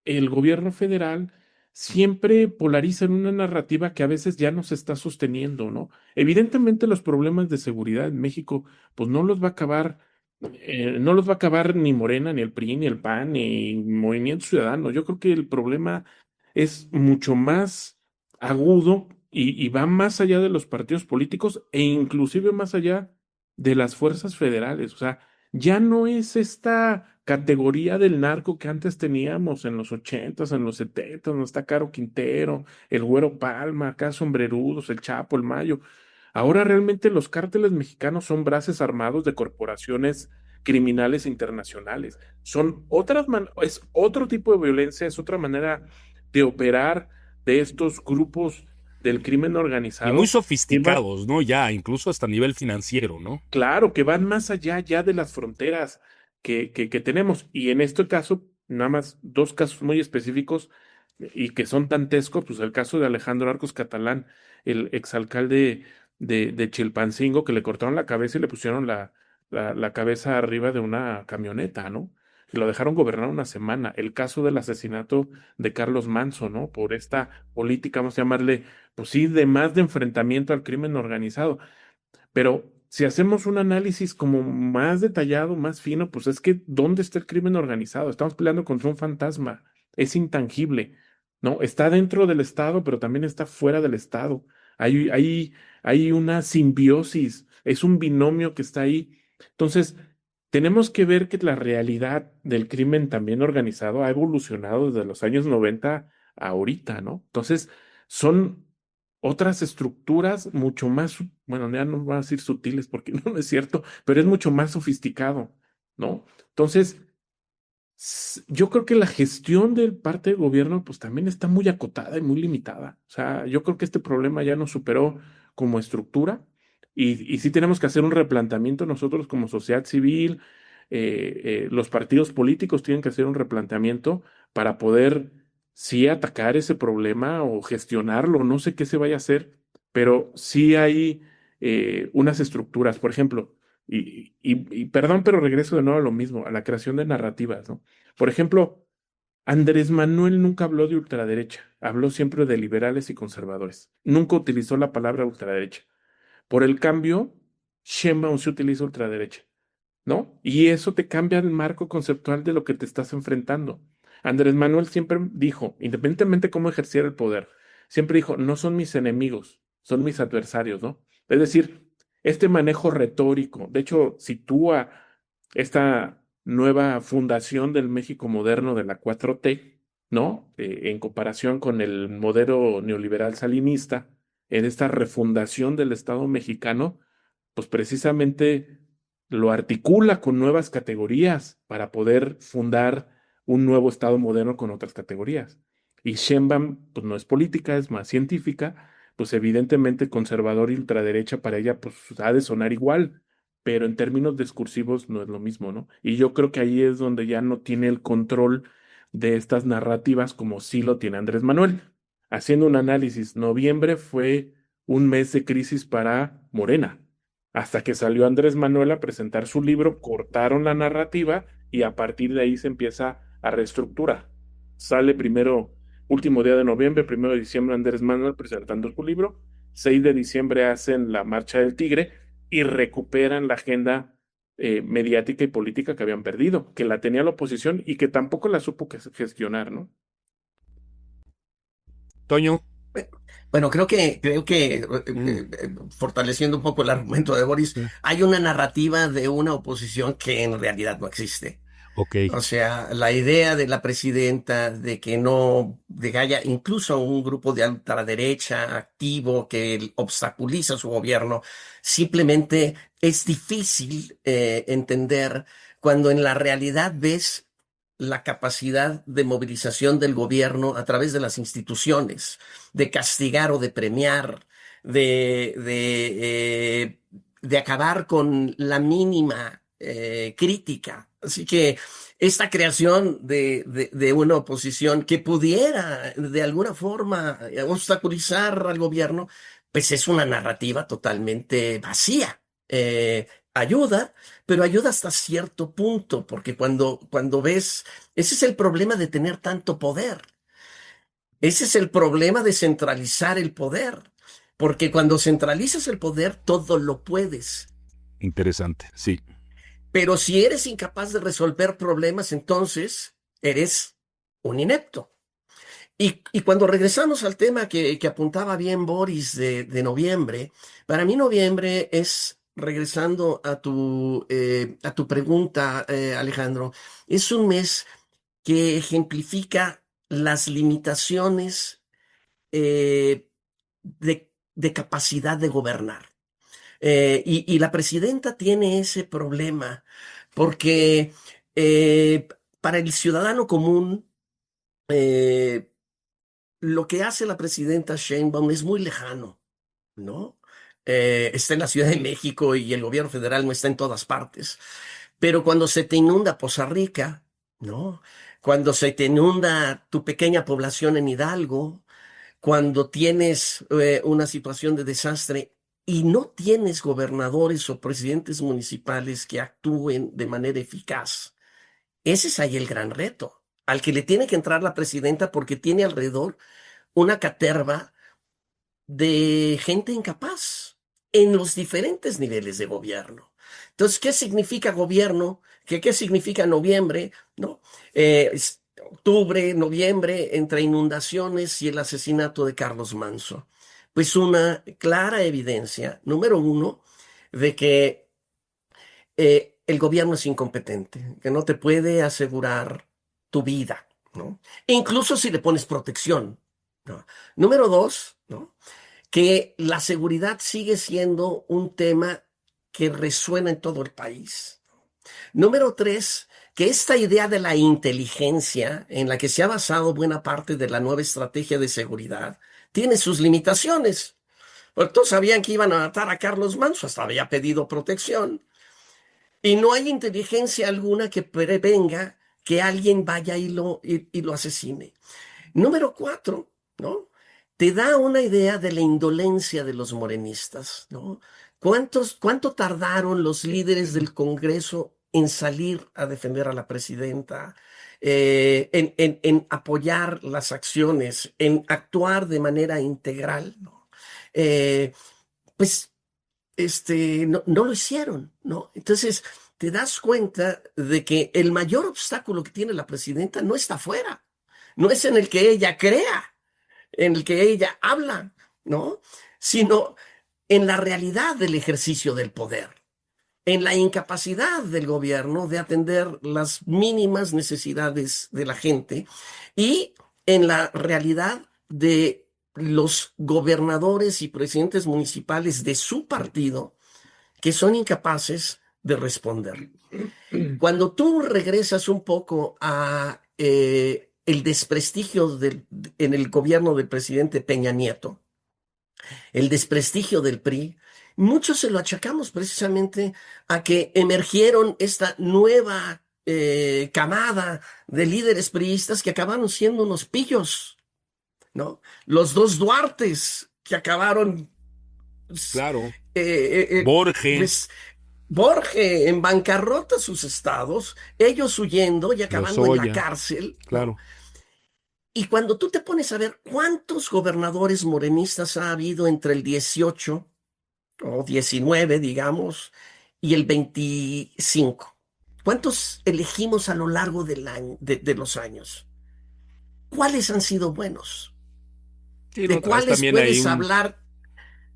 el gobierno federal siempre polariza en una narrativa que a veces ya no se está sosteniendo, ¿no? Evidentemente los problemas de seguridad en México, pues no los va a acabar ni Morena, ni el PRI, ni el PAN, ni Movimiento Ciudadano. Yo creo que el problema es mucho más agudo y va más allá de los partidos políticos e inclusive más allá de las fuerzas federales. O sea, ya no es esta categoría del narco que antes teníamos en los 80s, en los 70s, no está Caro Quintero, el Güero Palma, acá Sombrerudos, el Chapo, el Mayo. Ahora realmente los cárteles mexicanos son braces armados de corporaciones criminales internacionales. Es otro tipo de violencia, es otra manera de operar de estos grupos del crimen Y muy organizado que va, sofisticados, ¿no? Ya, incluso hasta a nivel financiero, ¿no? claro, que van más allá ya de las fronteras que tenemos. Y en este caso, nada más dos casos muy específicos y que son dantescos, pues el caso de Alejandro Arcos Catalán, el exalcalde de Chilpancingo, que le cortaron la cabeza y le pusieron la cabeza arriba de una camioneta, ¿no? Y lo dejaron gobernar una semana. El caso del asesinato de Carlos Manso, ¿no? Por esta política, vamos a llamarle, pues sí, de más de enfrentamiento al crimen organizado. Pero si hacemos un análisis como más detallado, más fino, pues es que ¿dónde está el crimen organizado? Estamos peleando contra un fantasma, es intangible, ¿no? Está dentro del Estado, pero también está fuera del Estado. Hay una simbiosis, es un binomio que está ahí. Entonces, tenemos que ver que la realidad del crimen también organizado ha evolucionado desde los años 90 a ahorita, ¿no? Entonces, son otras estructuras mucho más, bueno, ya no voy a decir sutiles porque no es cierto, pero es mucho más sofisticado, ¿no? Entonces, yo creo que la gestión de parte del gobierno, pues también está muy acotada y muy limitada. O sea, yo creo que este problema ya nos superó como estructura y sí tenemos que hacer un replanteamiento nosotros como sociedad civil, los partidos políticos tienen que hacer un replanteamiento para poder sí atacar ese problema o gestionarlo, no sé qué se vaya a hacer, pero sí hay unas estructuras, por ejemplo, y perdón, pero regreso de nuevo a lo mismo, a la creación de narrativas, ¿no? Por ejemplo, Andrés Manuel nunca habló de ultraderecha, habló siempre de liberales y conservadores. Nunca utilizó la palabra ultraderecha. Por el cambio, Sheinbaum sí utiliza ultraderecha, ¿no? Y eso te cambia el marco conceptual de lo que te estás enfrentando. Andrés Manuel siempre dijo, independientemente de cómo ejerciera el poder, siempre dijo, no son mis enemigos, son mis adversarios, ¿no? Es decir, este manejo retórico, de hecho, sitúa esta nueva fundación del México moderno de la 4T, ¿no? En comparación con el modelo neoliberal salinista, en esta refundación del Estado mexicano, pues precisamente lo articula con nuevas categorías para poder fundar un nuevo Estado moderno con otras categorías. Y Sheinbaum, pues no es política, es más científica, pues evidentemente conservador y ultraderecha para ella, pues ha de sonar igual, pero en términos discursivos no es lo mismo, ¿no? Y yo creo que ahí es donde ya no tiene el control de estas narrativas como sí lo tiene Andrés Manuel. Haciendo un análisis, noviembre fue un mes de crisis para Morena. Hasta que salió Andrés Manuel a presentar su libro, cortaron la narrativa y a partir de ahí se empieza a reestructurar. Sale primero, último día de noviembre, 1 de diciembre, Andrés Manuel presentando su libro. 6 de diciembre hacen la Marcha del Tigre y recuperan la agenda mediática y política que habían perdido, que la tenía la oposición y que tampoco la supo gestionar, ¿no? Toño. Bueno, creo que fortaleciendo un poco el argumento de Boris, hay una narrativa de una oposición que en realidad no existe. Ok. O sea, la idea de la presidenta de que no, de que haya incluso un grupo de ultraderecha activo que obstaculiza su gobierno, simplemente es difícil entender cuando en la realidad ves la capacidad de movilización del gobierno a través de las instituciones, de castigar o de premiar, de acabar con la mínima crítica. Así que esta creación de una oposición que pudiera de alguna forma obstaculizar al gobierno, pues es una narrativa totalmente vacía. Ayuda, pero ayuda hasta cierto punto, porque cuando ves, ese es el problema de tener tanto poder. Ese es el problema de centralizar el poder, porque cuando centralizas el poder, todo lo puedes. Interesante, sí. Pero si eres incapaz de resolver problemas, entonces eres un inepto. Y cuando regresamos al tema que apuntaba bien Boris de noviembre, para mí noviembre es, regresando a tu pregunta, Alejandro, es un mes que ejemplifica las limitaciones de capacidad de gobernar. Y la presidenta tiene ese problema porque eh, para el ciudadano común, eh, lo que hace la presidenta Sheinbaum es muy lejano, ¿no? Está en la Ciudad de México y el gobierno federal no está en todas partes. Pero cuando se te inunda Poza Rica, ¿no? Cuando se te inunda tu pequeña población en Hidalgo, cuando tienes una situación de desastre y no tienes gobernadores o presidentes municipales que actúen de manera eficaz, ese es ahí el gran reto, al que le tiene que entrar la presidenta porque tiene alrededor una caterva de gente incapaz en los diferentes niveles de gobierno. Entonces, ¿qué significa gobierno? ¿Qué significa noviembre? ¿No? Octubre, noviembre, entre inundaciones y el asesinato de Carlos Manso. Pues una clara evidencia, número uno, de que el gobierno es incompetente, que no te puede asegurar tu vida, ¿no? E incluso si le pones protección, ¿no? Número dos, ¿no? Que la seguridad sigue siendo un tema que resuena en todo el país. Número tres, que esta idea de la inteligencia en la que se ha basado buena parte de la nueva estrategia de seguridad tiene sus limitaciones. Porque todos sabían que iban a matar a Carlos Manso, hasta había pedido protección. Y no hay inteligencia alguna que prevenga que alguien vaya y lo asesine. Número cuatro, ¿no? Te da una idea de la indolencia de los morenistas, ¿no? ¿Cuánto tardaron los líderes del Congreso en salir a defender a la presidenta, en apoyar las acciones, en actuar de manera integral, ¿no? Eh, pues no lo hicieron, ¿no? Entonces, te das cuenta de que el mayor obstáculo que tiene la presidenta no está afuera, no es en el que ella crea, en el que ella habla, ¿no? Sino en la realidad del ejercicio del poder, en la incapacidad del gobierno de atender las mínimas necesidades de la gente y en la realidad de los gobernadores y presidentes municipales de su partido que son incapaces de responder. Cuando tú regresas un poco a el desprestigio en el gobierno del presidente Peña Nieto, el desprestigio del PRI, muchos se lo achacamos precisamente a que emergieron esta nueva camada de líderes priistas que acabaron siendo unos pillos, ¿no? Los dos Duartes que acabaron, pues, Claro. Borges. pues, Borge en bancarrota sus estados, ellos huyendo y acabando en la Lozoya. cárcel, ¿no? Claro. Y cuando tú te pones a ver cuántos gobernadores morenistas ha habido entre el 18 o 19, digamos, y el 25, ¿cuántos elegimos a lo largo de los años? ¿Cuáles han sido buenos? Sí, ¿De no, traes cuáles también ahí puedes un hablar?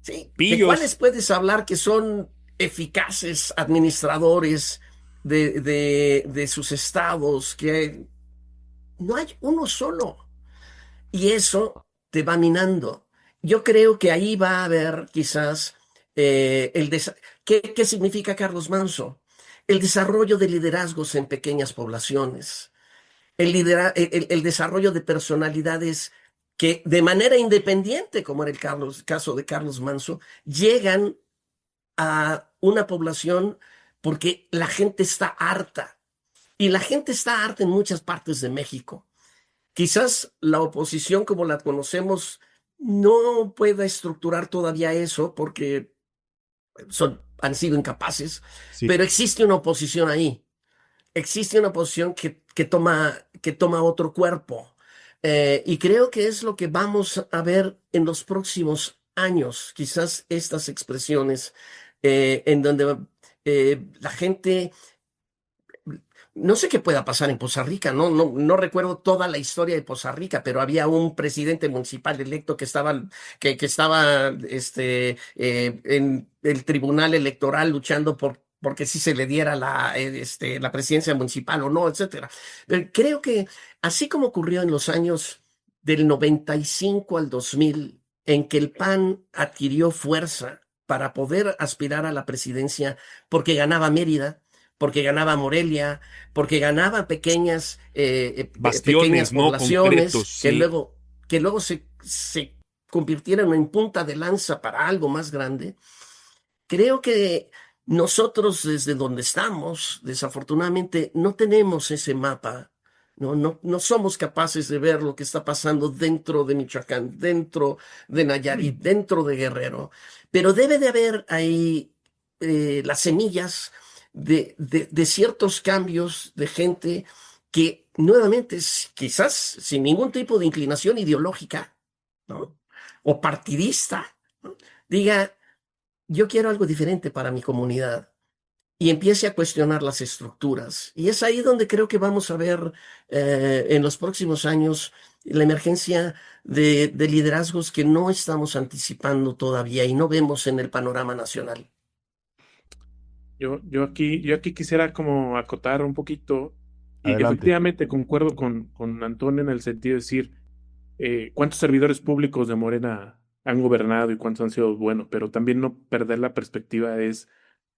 Sí, ¿de cuáles pillos. puedes hablar que son eficaces administradores de sus estados? Que no hay uno solo. Y eso te va minando. Yo creo que ahí va a haber quizás ¿qué significa Carlos Manso? El desarrollo de liderazgos en pequeñas poblaciones, el desarrollo de personalidades que de manera independiente, como era caso de Carlos Manso, llegan a una población porque la gente está harta. Y la gente está harta en muchas partes de México. Quizás la oposición como la conocemos no pueda estructurar todavía eso porque han sido incapaces, Sí. pero existe una oposición ahí. Existe una oposición que toma otro cuerpo. Y creo que es lo que vamos a ver en los próximos años, quizás estas expresiones en donde la gente. No sé qué pueda pasar en Poza Rica, no recuerdo toda la historia de Poza Rica, pero había un presidente municipal electo que estaba en el tribunal electoral luchando porque sí se le diera la presidencia municipal o no, etcétera. Pero creo que así como ocurrió en los años del 95 al 2000, en que el PAN adquirió fuerza para poder aspirar a la presidencia porque ganaba Mérida, porque ganaba Morelia, porque ganaba pequeñas Bastiones, ¿no? Concretos, poblaciones sí. que luego se convirtieron en punta de lanza para algo más grande. Creo que nosotros desde donde estamos, desafortunadamente, no tenemos ese mapa. No somos capaces de ver lo que está pasando dentro de Michoacán, dentro de Nayarit, dentro de Guerrero. Pero debe de haber ahí las semillas de ciertos cambios de gente que nuevamente, quizás sin ningún tipo de inclinación ideológica, ¿no? O partidista, ¿no? Diga, yo quiero algo diferente para mi comunidad y empiece a cuestionar las estructuras. Y es ahí donde creo que vamos a ver en los próximos años la emergencia de liderazgos que no estamos anticipando todavía y no vemos en el panorama nacional. Yo aquí quisiera como acotar un poquito, y Adelante. efectivamente concuerdo con Antonio en el sentido de decir, cuántos servidores públicos de Morena han gobernado y cuántos han sido buenos, pero también no perder la perspectiva es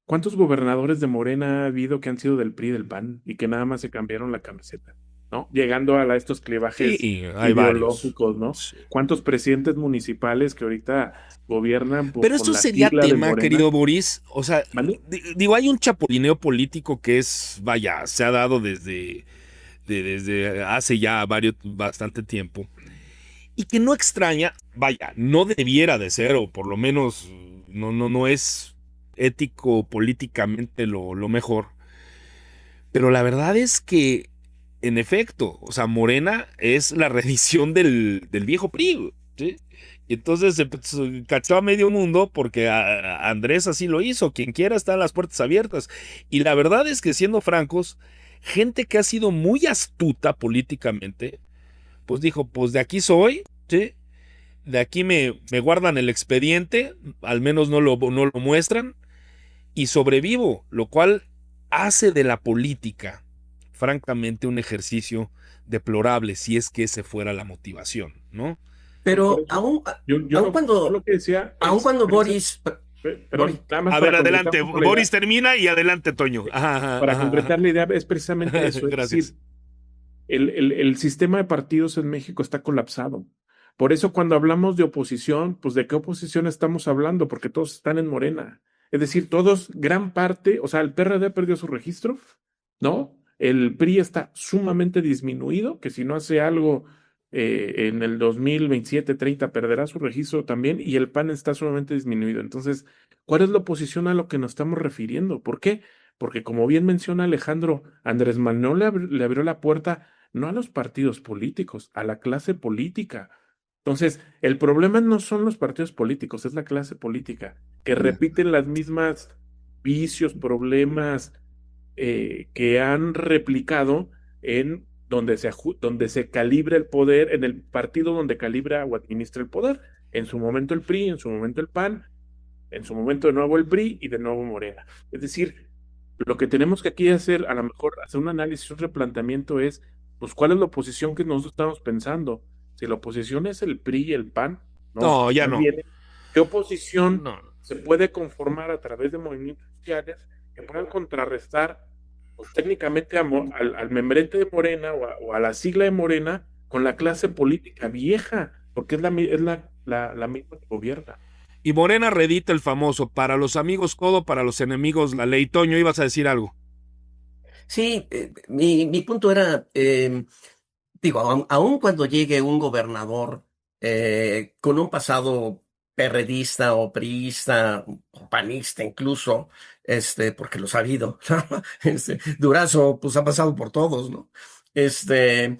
cuántos gobernadores de Morena ha habido que han sido del PRI y del PAN y que nada más se cambiaron la camiseta, ¿no? Llegando a estos clivajes Sí, hay varios. ideológicos, ¿no? Sí. ¿Cuántos presidentes municipales que ahorita gobiernan Pero con esto la sería sigla de tema, Morena? querido Boris. O sea, ¿Vale? digo, hay un chapulineo político que es, vaya, se ha dado desde hace ya bastante tiempo. Y que no extraña, vaya, no debiera de ser, o por lo menos no es ético políticamente lo mejor. Pero la verdad es que, en efecto, o sea, Morena es la reedición del viejo PRI, ¿sí? Y entonces se cachó a medio mundo porque a Andrés así lo hizo. Quien quiera están las puertas abiertas. Y la verdad es que, siendo francos, gente que ha sido muy astuta políticamente, pues dijo, pues de aquí soy, ¿sí? De aquí me guardan el expediente, al menos no lo muestran, y sobrevivo, lo cual hace de la política, francamente, un ejercicio deplorable si es que ese fuera la motivación, ¿no? Por Pero eso, aún, yo aún lo cuando, que decía aún es, cuando Boris, Boris, perdón, nada más A para ver, completar adelante. un poco la idea, Boris termina y adelante, Toño. para completar la idea es precisamente eso, es Gracias. decir, el sistema de partidos en México está colapsado. Por eso cuando hablamos de oposición, pues ¿de qué oposición estamos hablando? Porque todos están en Morena. Es decir, todos, gran parte, o sea, el PRD perdió su registro, ¿no? el PRI está sumamente disminuido, que si no hace algo en el 2027-30 perderá su registro también, y el PAN está sumamente disminuido. Entonces, ¿cuál es la oposición a lo que nos estamos refiriendo? ¿Por qué? Porque como bien menciona Alejandro, Andrés Manuel le abrió la puerta no a los partidos políticos, a la clase política. Entonces, el problema no son los partidos políticos, es la clase política, que repiten las mismas vicios, problemas que han replicado en donde se calibra el poder, en el partido donde calibra o administra el poder. En su momento el PRI, en su momento el PAN, en su momento de nuevo el PRI y de nuevo Morena. Es decir, lo que tenemos que aquí hacer, a lo mejor hacer un análisis, un replanteamiento es, pues, ¿cuál es la oposición que nosotros estamos pensando? Si la oposición es el PRI y el PAN, no, No, ya más no. bien, ¿qué oposición No. se puede conformar a través de movimientos sociales que puedan contrarrestar, pues, técnicamente al membrete de Morena o a la sigla de Morena con la clase política vieja? Porque es la misma que gobierna. Y Morena redita el famoso, para los amigos codo, para los enemigos la ley. Toño, ibas a decir algo. Sí, mi punto era, digo, aun cuando llegue un gobernador con un pasado perredista o priista o panista incluso, porque los ha habido, Durazo, pues ha pasado por todos, ¿no? Este,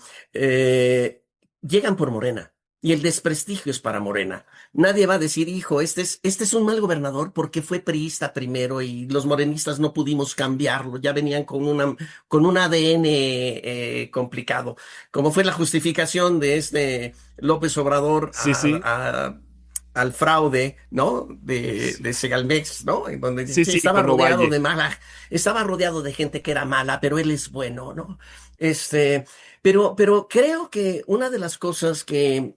llegan por Morena y el desprestigio es para Morena. Nadie va a decir, hijo, este es un mal gobernador porque fue priista primero y los morenistas no pudimos cambiarlo, ya venían con un ADN complicado, como fue la justificación de López Obrador Sí, sí. al fraude, ¿no? Sí, De Segalmex, ¿no? En donde sí, sí, sí, estaba con rodeado Ovalle. de estaba rodeado de gente que era mala, pero él es bueno, ¿no? Este, pero creo que una de las cosas que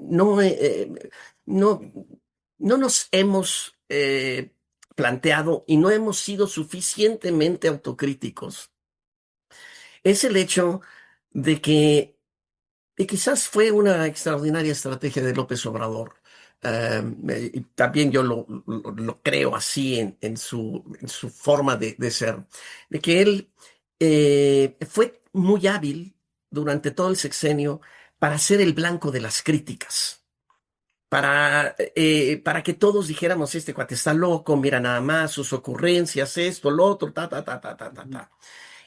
no, no nos hemos planteado y no hemos sido suficientemente autocríticos es el hecho de que y quizás fue una extraordinaria estrategia de López Obrador. Y también yo lo creo así en su forma de ser, de que él fue muy hábil durante todo el sexenio para ser el blanco de las críticas, para que todos dijéramos, este cuate está loco, mira nada más sus ocurrencias, esto, lo otro, ta, ta, ta, ta, ta, ta, ta.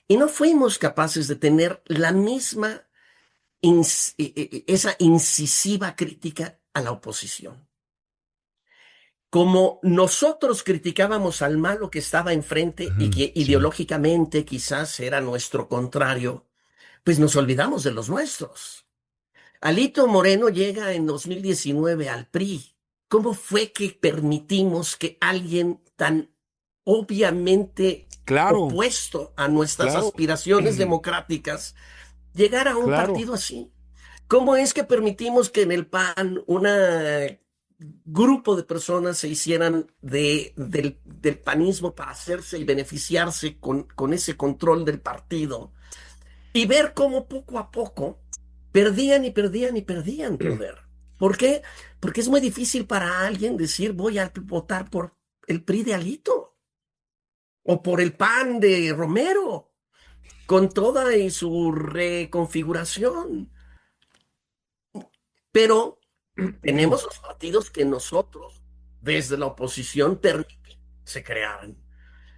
Y no fuimos capaces de tener la misma esa incisiva crítica a la oposición. Como nosotros criticábamos al malo que estaba enfrente y que Sí. ideológicamente quizás era nuestro contrario, pues nos olvidamos de los nuestros. Alito Moreno llega en 2019 al PRI. ¿Cómo fue que permitimos que alguien tan obviamente Claro, opuesto a nuestras claro, aspiraciones democráticas llegara a un claro. partido así? ¿Cómo es que permitimos que en el PAN un grupo de personas se hicieran del panismo para hacerse y beneficiarse con ese control del partido? Y ver cómo poco a poco perdían y perdían y perdían poder. ¿Por qué? Porque es muy difícil para alguien decir voy a votar por el PRI de Alito o por el PAN de Romero, con toda y su reconfiguración. Pero tenemos los partidos que nosotros, desde la oposición, permitimos se crearan.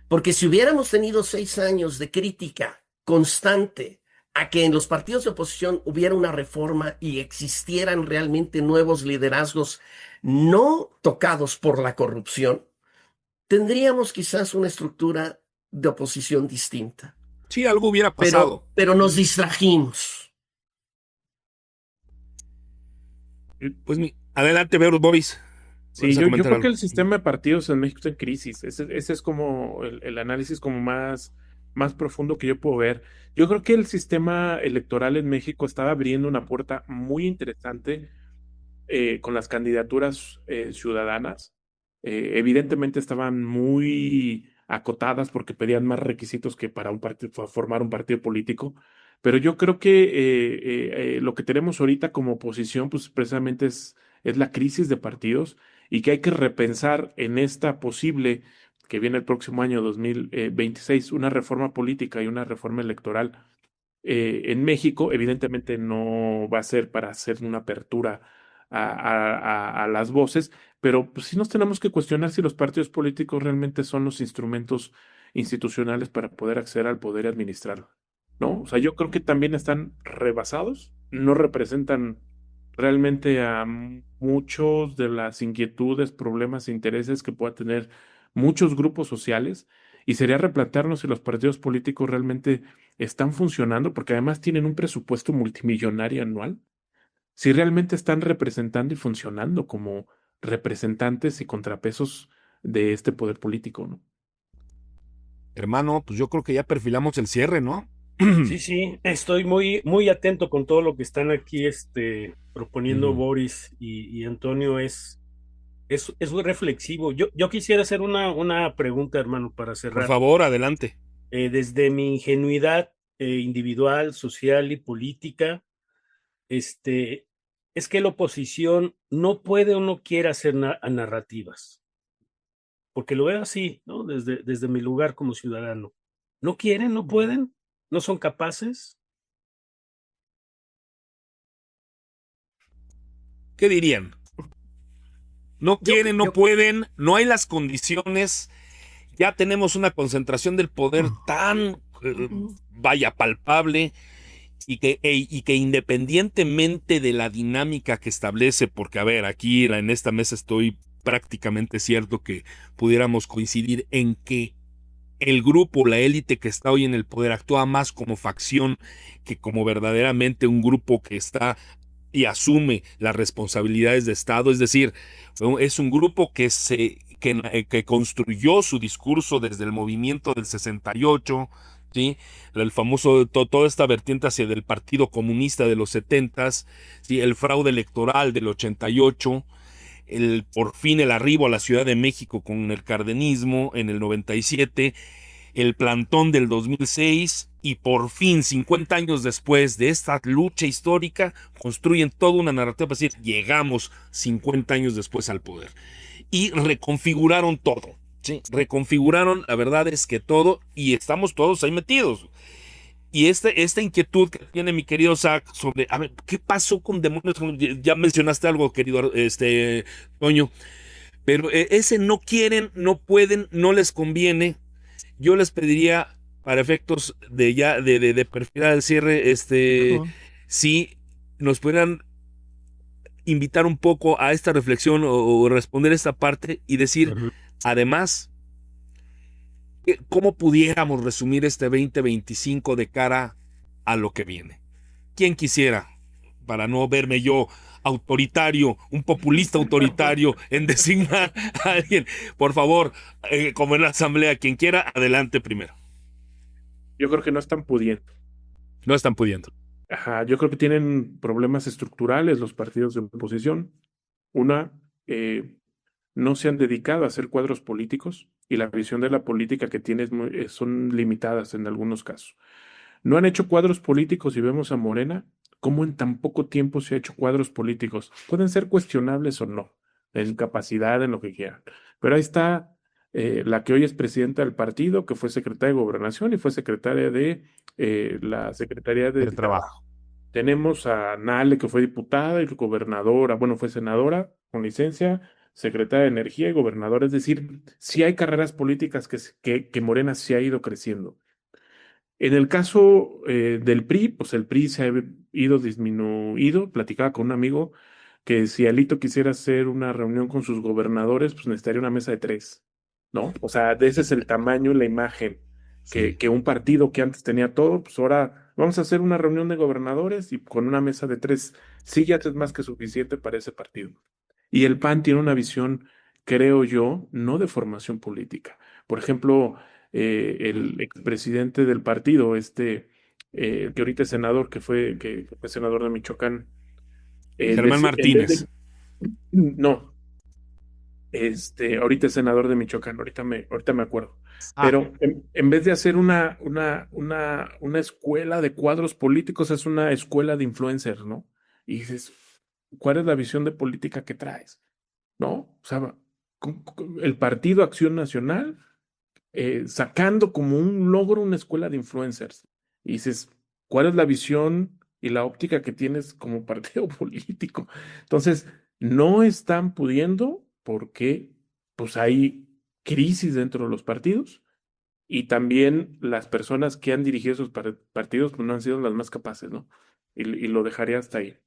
Porque si hubiéramos tenido 6 años de crítica constante a que en los partidos de oposición hubiera una reforma y existieran realmente nuevos liderazgos no tocados por la corrupción, tendríamos quizás una estructura de oposición distinta. Sí, algo hubiera Pero, pasado. pero nos distrajimos. Pues adelante, Veros Bobis. Sí, ¿Vas a yo comentar creo que algo? el sistema de partidos en México está en crisis. Ese es como el análisis como más profundo que yo puedo ver. Yo creo que el sistema electoral en México estaba abriendo una puerta muy interesante con las candidaturas ciudadanas. Evidentemente estaban muy acotadas porque pedían más requisitos que para formar un partido político. Pero yo creo que lo que tenemos ahorita como oposición, pues precisamente es la crisis de partidos y que hay que repensar en esta posible que viene el próximo año 2026, una reforma política y una reforma electoral en México, evidentemente no va a ser para hacer una apertura a las voces, pero pues, sí nos tenemos que cuestionar si los partidos políticos realmente son los instrumentos institucionales para poder acceder al poder y administrarlo, ¿no? O sea, yo creo que también están rebasados, no representan realmente a muchos de las inquietudes, problemas e intereses que pueda tener muchos grupos sociales, y sería replantearnos si los partidos políticos realmente están funcionando, porque además tienen un presupuesto multimillonario anual, si realmente están representando y funcionando como representantes y contrapesos de este poder político, ¿no? Hermano, pues yo creo que ya perfilamos el cierre, ¿no? Sí, sí, estoy muy, muy atento con todo lo que están aquí proponiendo Boris y Antonio. Es muy reflexivo. Yo quisiera hacer una pregunta, hermano, para Por cerrar. favor, adelante. Desde mi ingenuidad individual, social y política, es que la oposición no puede o no quiere hacer narrativas, porque lo veo así, ¿no? Desde mi lugar como ciudadano. No quieren, no pueden, no son capaces. ¿Qué dirían? No Yo, quieren, no yo, pueden, no hay las condiciones, ya tenemos una concentración del poder tan, vaya, palpable, y que independientemente de la dinámica que establece, porque a ver, aquí en esta mesa estoy prácticamente cierto que pudiéramos coincidir en que el grupo, la élite que está hoy en el poder actúa más como facción que como verdaderamente un grupo que está y asume las responsabilidades de Estado, es decir, es un grupo que construyó su discurso desde el movimiento del 68, ¿sí? El famoso, toda esta vertiente hacia el Partido Comunista de los 70s, ¿sí? El fraude electoral del 88, por fin el arribo a la Ciudad de México con el cardenismo en el 97, el plantón del 2006, y por fin, 50 años después de esta lucha histórica, construyen toda una narrativa para decir, llegamos 50 años después al poder. Y reconfiguraron todo, ¿sí? Reconfiguraron, la verdad es que todo, y estamos todos ahí metidos. Y esta inquietud que tiene mi querido Zach sobre, a ver, ¿qué pasó con demonios? Ya mencionaste algo, querido Toño, pero ese no quieren, no pueden, no les conviene. Yo les pediría, para efectos de perfilar el cierre, si nos pudieran invitar un poco a esta reflexión o responder esta parte y decir, además, ¿cómo pudiéramos resumir este 2025 de cara a lo que viene? ¿Quién quisiera, para no verme yo autoritario, un populista autoritario en designar a alguien? Por favor, como en la asamblea, quien quiera, adelante primero. Yo creo que no están pudiendo. No están pudiendo. Ajá, yo creo que tienen problemas estructurales los partidos de oposición. Una, no se han dedicado a hacer cuadros políticos y la visión de la política que tienen son limitadas en algunos casos. No han hecho cuadros políticos y vemos a Morena cómo en tan poco tiempo se ha hecho cuadros políticos. Pueden ser cuestionables o no, en capacidad, en lo que quieran. Pero ahí está la que hoy es presidenta del partido, que fue secretaria de Gobernación y fue secretaria de la Secretaría de El trabajo. Tenemos a Nale, que fue diputada y gobernadora, bueno, fue senadora con licencia, secretaria de Energía y gobernadora. Es decir, sí hay carreras políticas que Morena sí ha ido creciendo. En el caso del PRI, pues el PRI se ha ido disminuido. Platicaba con un amigo que si Alito quisiera hacer una reunión con sus gobernadores, pues necesitaría una mesa de 3, ¿no? O sea, de ese es el tamaño y la imagen Sí. que un partido que antes tenía todo, pues ahora vamos a hacer una reunión de gobernadores y con una mesa de 3 sillas es más que suficiente para ese partido. Y el PAN tiene una visión, creo yo, no de formación política. Por ejemplo, el expresidente del partido, que ahorita es senador, que fue senador de Michoacán, Germán en vez Martínez. de, no, ahorita es senador de Michoacán, ahorita me acuerdo. Ah, Pero en vez de hacer una escuela de cuadros políticos, es una escuela de influencers, ¿no? Y dices, ¿cuál es la visión de política que traes? ¿No? O sea, el Partido Acción Nacional sacando como un logro una escuela de influencers. Y dices, ¿cuál es la visión y la óptica que tienes como partido político? Entonces, no están pudiendo porque pues hay crisis dentro de los partidos y también las personas que han dirigido esos partidos pues no han sido las más capaces, ¿no? Y lo dejaría hasta ahí.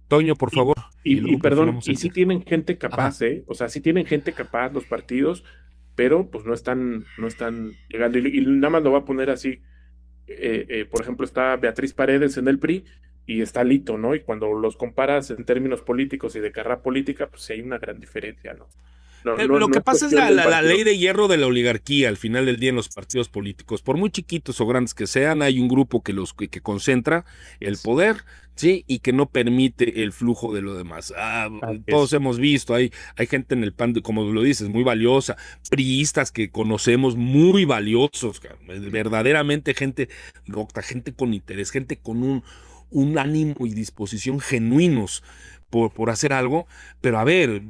Toño, por Y, favor, y luego perdón, perfilamos y el sí tiempo. tienen gente Ajá. capaz, ¿eh? O sea, sí tienen gente capaz los partidos, pero pues no están llegando. Y nada más lo voy a poner así. Por ejemplo, está Beatriz Paredes en el PRI y está Lito, ¿no? Y cuando los comparas en términos políticos y de carrera política, pues sí hay una gran diferencia, ¿no? No, no, Lo no que es pasa es cuestión del la ley partido. de hierro de la oligarquía al final del día en los partidos políticos. Por muy chiquitos o grandes que sean, hay un grupo que concentra el poder, ¿sí? Y que no permite el flujo de lo demás. Así Todos es. hemos visto, hay gente en el PAN, como lo dices, muy valiosa, priistas que conocemos muy valiosos, verdaderamente gente docta, gente con interés, gente con un ánimo y disposición genuinos por hacer algo, pero a ver,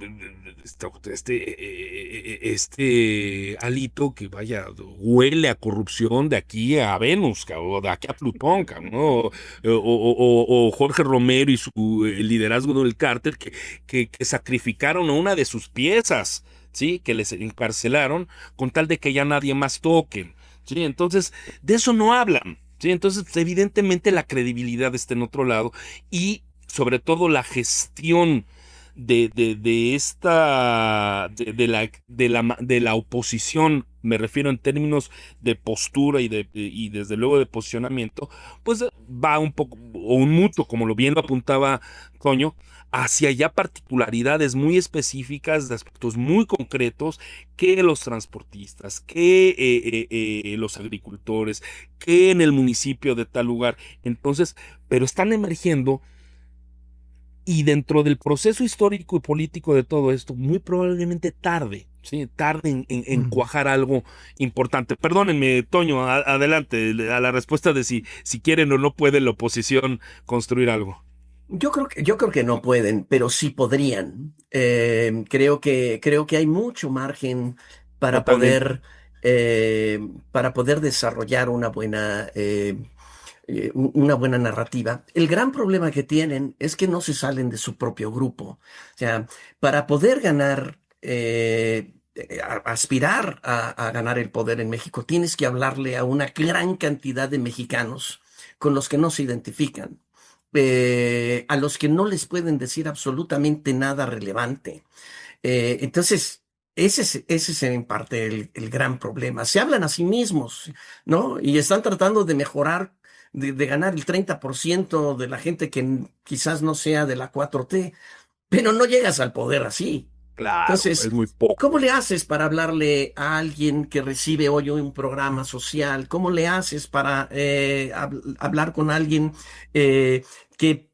este Alito que vaya, huele a corrupción de aquí a Venus, o de aquí a Plutón, ¿no? O Jorge Romero y su liderazgo del cártel que sacrificaron a una de sus piezas, ¿sí? Que les encarcelaron con tal de que ya nadie más toque, ¿sí? Entonces, de eso no hablan. Sí, entonces evidentemente la credibilidad está en otro lado y sobre todo la gestión de esta de la oposición, me refiero en términos de postura y desde luego de posicionamiento, pues va un poco o un mutuo, como lo bien lo apuntaba Toño, hacia ya particularidades muy específicas de aspectos muy concretos que los transportistas, que los agricultores, que en el municipio de tal lugar. Entonces, pero están emergiendo y dentro del proceso histórico y político de todo esto, muy probablemente tarde, ¿sí? Tarde en cuajar algo importante. Perdónenme, Toño, adelante, a la respuesta de si quieren o no puede la oposición construir algo. Yo creo que no pueden, pero sí podrían. Creo que hay mucho margen para Totalmente. poder, para poder desarrollar una buena narrativa. El gran problema que tienen es que no se salen de su propio grupo. O sea, para poder ganar, aspirar a ganar el poder en México, tienes que hablarle a una gran cantidad de mexicanos con los que no se identifican, a los que no les pueden decir absolutamente nada relevante. Entonces, ese es en parte el gran problema. Se hablan a sí mismos, ¿no? Y están tratando de mejorar, de ganar el 30% de la gente que quizás no sea de la 4T, pero no llegas al poder así. Claro, es Entonces, muy poco. ¿cómo le haces para hablarle a alguien que recibe hoy un programa social? ¿Cómo le haces para hablar con alguien que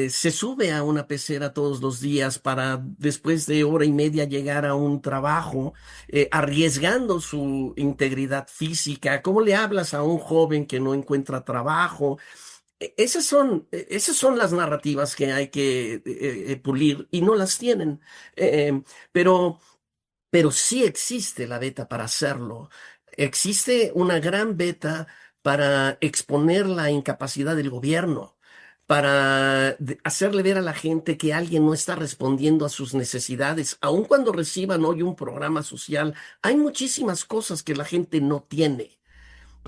se sube a una pecera todos los días para después de hora y media llegar a un trabajo, arriesgando su integridad física? ¿Cómo le hablas a un joven que no encuentra trabajo? Esas son las narrativas que hay que pulir y no las tienen. Eh, pero, pero sí existe la beta para hacerlo. Existe una gran beta para exponer la incapacidad del gobierno, para hacerle ver a la gente que alguien no está respondiendo a sus necesidades. Aun cuando reciban hoy un programa social, hay muchísimas cosas que la gente no tiene.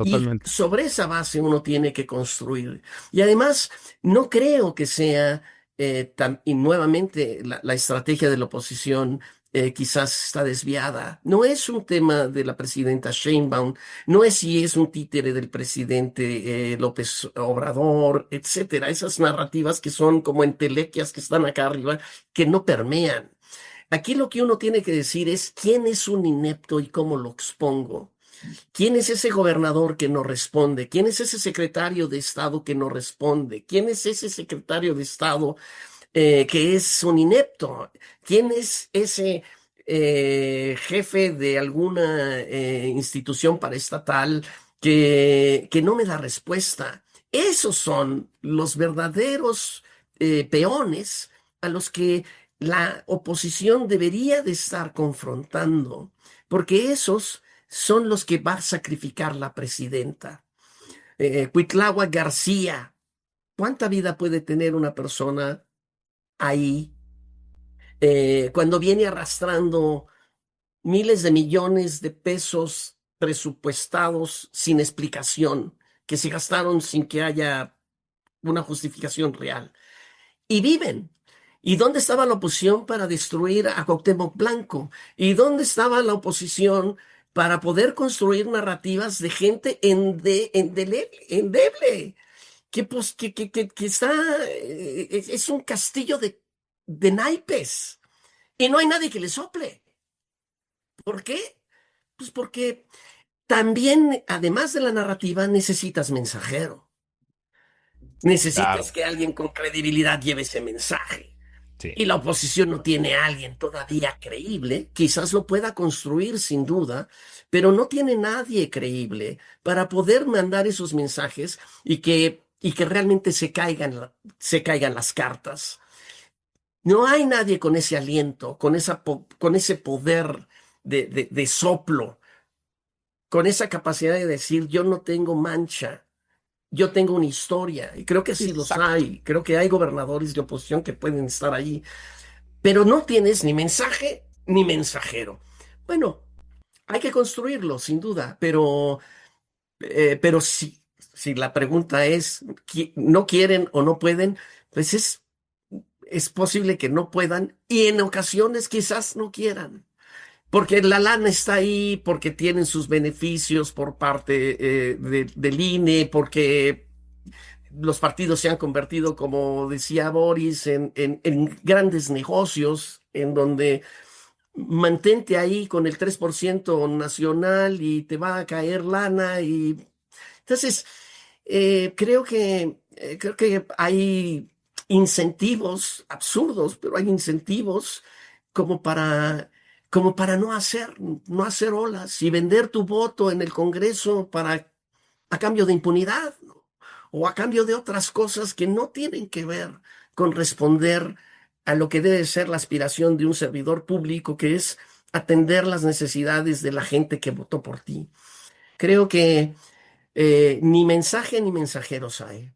Y Totalmente. sobre esa base uno tiene que construir. Y además, no creo que sea, y nuevamente la estrategia de la oposición quizás está desviada. No es un tema de la presidenta Sheinbaum, no es si es un títere del presidente López Obrador, etcétera. Esas narrativas que son como entelequias que están acá arriba, que no permean. Aquí lo que uno tiene que decir es quién es un inepto y cómo lo expongo. ¿Quién es ese gobernador que no responde? ¿Quién es ese secretario de Estado que no responde? ¿Quién es ese secretario de Estado que es un inepto? ¿Quién es ese jefe de alguna institución paraestatal que no me da respuesta? Esos son los verdaderos peones a los que la oposición debería de estar confrontando, porque esos son los que va a sacrificar la presidenta. Cuitláhuac García, ¿cuánta vida puede tener una persona ahí cuando viene arrastrando miles de millones de pesos presupuestados sin explicación, que se gastaron sin que haya una justificación real? Y viven. ¿Y dónde estaba la oposición para destruir a Cuauhtémoc Blanco? ¿Y dónde estaba la oposición para poder construir narrativas de gente endeble? Que está, es un castillo de naipes y no hay nadie que le sople. ¿Por qué? Pues porque también, además de la narrativa, necesitas mensajero. Claro, Necesitas que alguien con credibilidad lleve ese mensaje. sí. Y la oposición no tiene a alguien todavía creíble, quizás lo pueda construir sin duda, pero no tiene nadie creíble para poder mandar esos mensajes y que realmente se caigan las cartas. No hay nadie con ese aliento, con ese poder de soplo, con esa capacidad de decir, yo no tengo mancha, yo tengo una historia, y creo que sí los Exacto. hay, creo que hay gobernadores de oposición que pueden estar ahí, pero no tienes ni mensaje ni mensajero. Bueno, hay que construirlo, sin duda, pero si la pregunta es, ¿no quieren o no pueden? Pues es posible que no puedan y en ocasiones quizás no quieran. Porque la lana está ahí, porque tienen sus beneficios por parte del INE, porque los partidos se han convertido, como decía Boris, en grandes negocios, en donde mantente ahí con el 3% nacional y te va a caer lana. Y entonces, creo que hay incentivos absurdos, pero hay incentivos como para, como para no hacer olas y vender tu voto en el Congreso a cambio de impunidad, ¿no? O a cambio de otras cosas que no tienen que ver con responder a lo que debe ser la aspiración de un servidor público, que es atender las necesidades de la gente que votó por ti. Creo que ni mensaje ni mensajeros hay.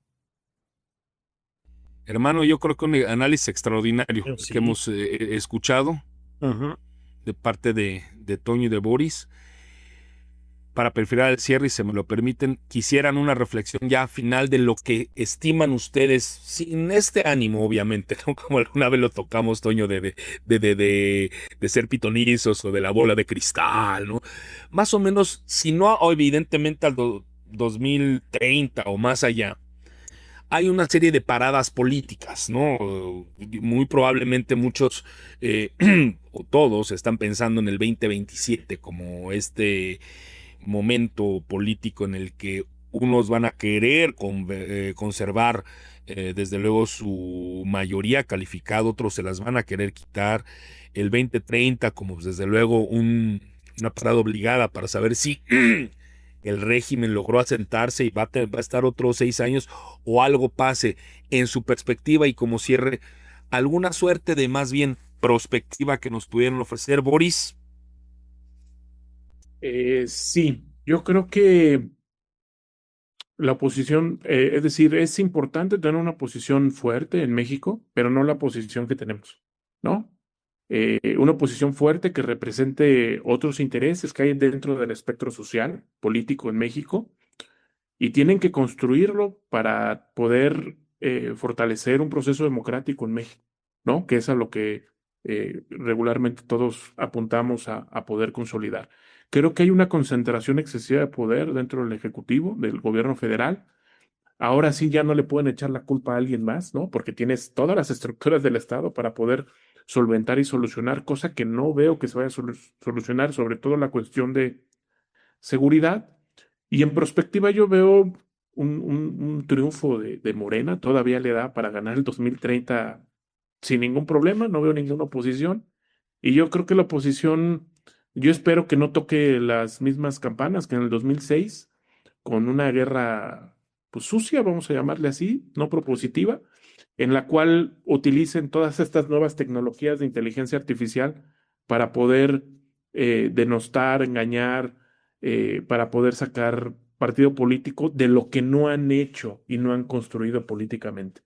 Hermano, yo creo que un análisis extraordinario que Sí. hemos escuchado Ajá. de parte de Toño y de Boris. Para perfilar el cierre, y se me lo permiten, quisieran una reflexión ya final de lo que estiman ustedes, sin este ánimo, obviamente, ¿no? Como alguna vez lo tocamos, Toño, de ser pitonizos o de la bola de cristal, ¿no? Más o menos, si no evidentemente al 2030 o más allá, hay una serie de paradas políticas, ¿no? Muy probablemente muchos o todos están pensando en el 2027 como este momento político en el que unos van a querer conservar desde luego su mayoría calificada, otros se las van a querer quitar. El 2030 como desde luego una parada obligada para saber si el régimen logró asentarse y va a estar otros 6 años o algo pase en su perspectiva y como cierre, alguna suerte de más bien prospectiva que nos pudieran ofrecer, Boris. Sí, yo creo que la oposición, es decir, es importante tener una posición fuerte en México, pero no la posición que tenemos, ¿no? Una oposición fuerte que represente otros intereses que hay dentro del espectro social, político en México, y tienen que construirlo para poder fortalecer un proceso democrático en México, ¿no? Que es a lo que regularmente todos apuntamos a poder consolidar. Creo que hay una concentración excesiva de poder dentro del Ejecutivo, del gobierno federal. Ahora sí ya no le pueden echar la culpa a alguien más, ¿no? Porque tienes todas las estructuras del Estado para poder solventar y solucionar, cosa que no veo que se vaya a solucionar, sobre todo la cuestión de seguridad. Y en perspectiva yo veo un triunfo de Morena, todavía le da para ganar el 2030 sin ningún problema, no veo ninguna oposición. Y yo creo que la oposición, yo espero que no toque las mismas campanas que en el 2006, con una guerra pues sucia, vamos a llamarle así, no propositiva, en la cual utilicen todas estas nuevas tecnologías de inteligencia artificial para poder denostar, engañar, para poder sacar partido político de lo que no han hecho y no han construido políticamente.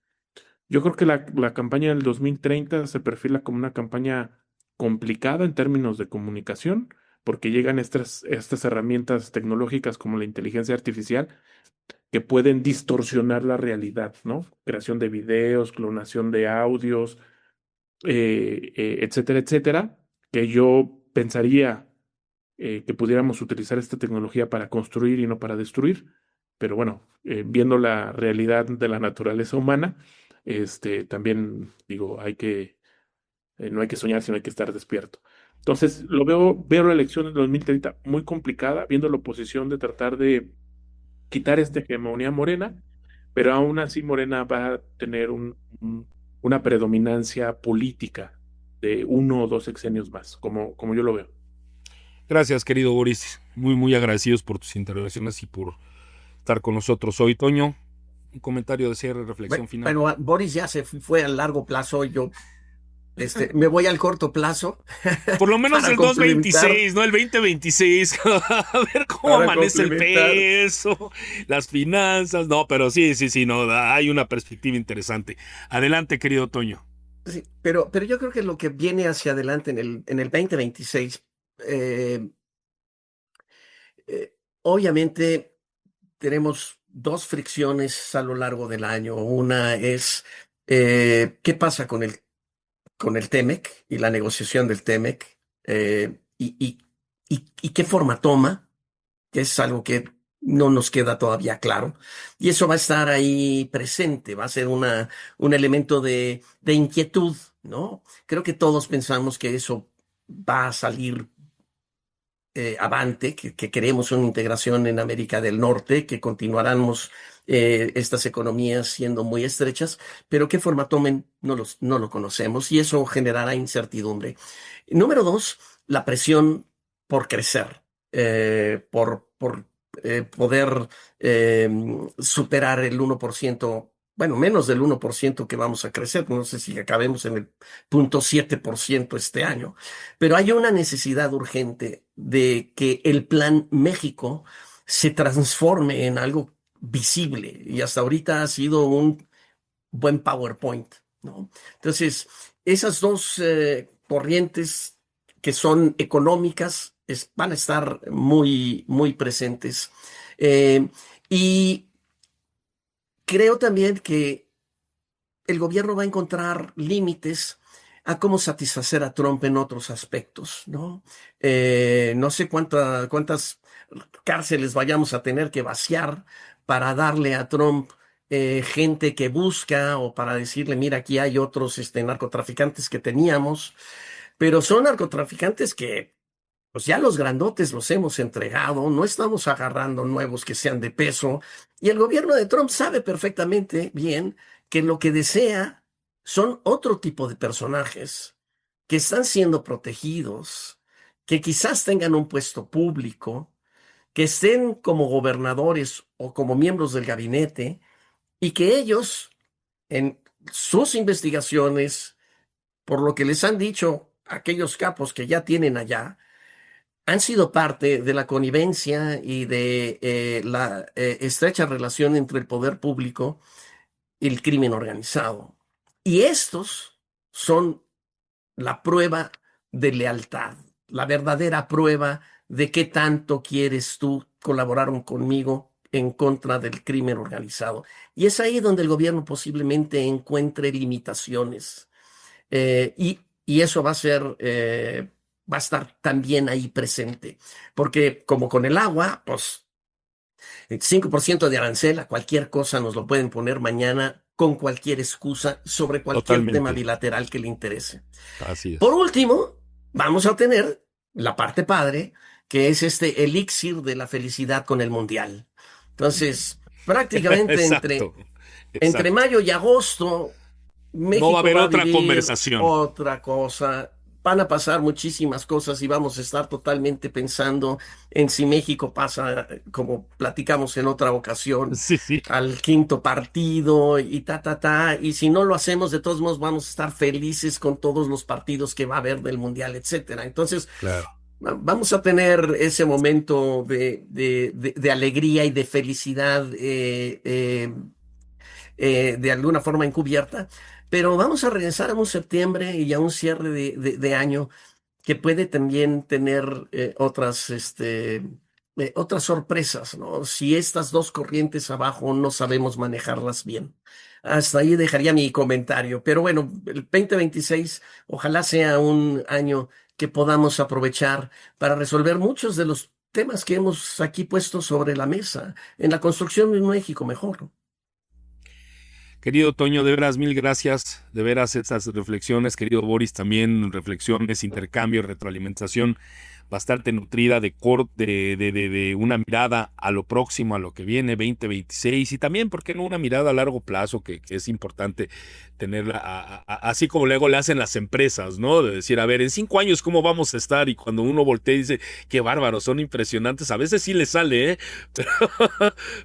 Yo creo que la campaña del 2030 se perfila como una campaña complicada en términos de comunicación, porque llegan estas herramientas tecnológicas como la inteligencia artificial que pueden distorsionar la realidad, ¿no? Creación de videos, clonación de audios, etcétera, etcétera, que yo pensaría que pudiéramos utilizar esta tecnología para construir y no para destruir, pero bueno, viendo la realidad de la naturaleza humana, también digo, no hay que soñar, sino hay que estar despierto. Entonces, veo la elección del 2030 muy complicada, viendo la oposición de tratar de quitar esta hegemonía morena, pero aún así Morena va a tener una predominancia política de 1 o 2 sexenios más, como yo lo veo. Gracias, querido Boris. Muy, muy agradecidos por tus intervenciones y por estar con nosotros hoy. Toño, un comentario de cierre, reflexión final. Pero Boris ya se fue a largo plazo, yo me voy al corto plazo. Por lo menos el 2026, ¿no? El 2026. A ver cómo amanece el peso, las finanzas. No, pero sí, no, hay una perspectiva interesante. Adelante, querido Toño. Sí, pero yo creo que lo que viene hacia adelante en el 2026, obviamente tenemos dos fricciones a lo largo del año. Una es qué pasa con el TEMEC y la negociación del TEMEC, y qué forma toma, que es algo que no nos queda todavía claro. Y eso va a estar ahí presente, va a ser un elemento de inquietud, ¿no? Creo que todos pensamos que eso va a salir avante, que queremos una integración en América del Norte, que continuaremos estas economías siendo muy estrechas, pero qué forma tomen no lo conocemos y eso generará incertidumbre. Número dos, la presión por crecer, por poder superar el 1%. Bueno, menos del 1% que vamos a crecer, no sé si acabemos en el 0.7% este año, pero hay una necesidad urgente de que el Plan México se transforme en algo visible y hasta ahorita ha sido un buen PowerPoint, ¿no? Entonces, esas dos corrientes que son económicas van a estar muy, muy presentes. Y creo también que el gobierno va a encontrar límites a cómo satisfacer a Trump en otros aspectos, ¿no? No sé cuántas cárceles vayamos a tener que vaciar para darle a Trump gente que busca o para decirle, mira, aquí hay otros narcotraficantes que teníamos, pero son narcotraficantes que pues ya los grandotes los hemos entregado, no estamos agarrando nuevos que sean de peso, y el gobierno de Trump sabe perfectamente bien que lo que desea son otro tipo de personajes que están siendo protegidos, que quizás tengan un puesto público, que estén como gobernadores o como miembros del gabinete, y que ellos, en sus investigaciones, por lo que les han dicho aquellos capos que ya tienen allá, han sido parte de la connivencia y de la estrecha relación entre el poder público y el crimen organizado. Y estos son la prueba de lealtad, la verdadera prueba de qué tanto quieres tú colaborar conmigo en contra del crimen organizado. Y es ahí donde el gobierno posiblemente encuentre limitaciones. Y eso va a estar también ahí presente. Porque como con el agua, pues el 5% de arancel a cualquier cosa nos lo pueden poner mañana con cualquier excusa sobre cualquier tema bilateral que le interese. Así es. Por último, vamos a tener la parte padre, que es este elixir de la felicidad con el Mundial. Entonces, prácticamente entre mayo y agosto, México no va a haber otra vivir conversación. otra cosa van a pasar muchísimas cosas y vamos a estar totalmente pensando en si México pasa, como platicamos en otra ocasión, Sí, sí. al quinto partido y y si no lo hacemos, de todos modos vamos a estar felices con todos los partidos que va a haber del Mundial, etcétera. Entonces, Claro. vamos a tener ese momento de alegría y de felicidad de alguna forma encubierta, pero vamos a regresar a un septiembre y a un cierre de año que puede también tener otras sorpresas, ¿no? Si estas dos corrientes abajo no sabemos manejarlas bien. Hasta ahí dejaría mi comentario. Pero bueno, el 2026 ojalá sea un año que podamos aprovechar para resolver muchos de los temas que hemos aquí puesto sobre la mesa en la construcción de un México mejor. Querido Toño, de veras, mil gracias. De veras, esas reflexiones. Querido Boris, también reflexiones, intercambio, retroalimentación bastante nutrida de una mirada a lo próximo, a lo que viene, 2026, y también, ¿por qué no una mirada a largo plazo que es importante tenerla, así como luego le hacen las empresas, ¿no? De decir, a ver, en 5 años, ¿cómo vamos a estar? Y cuando uno voltea y dice, qué bárbaros, son impresionantes, a veces sí le sale, ¿eh?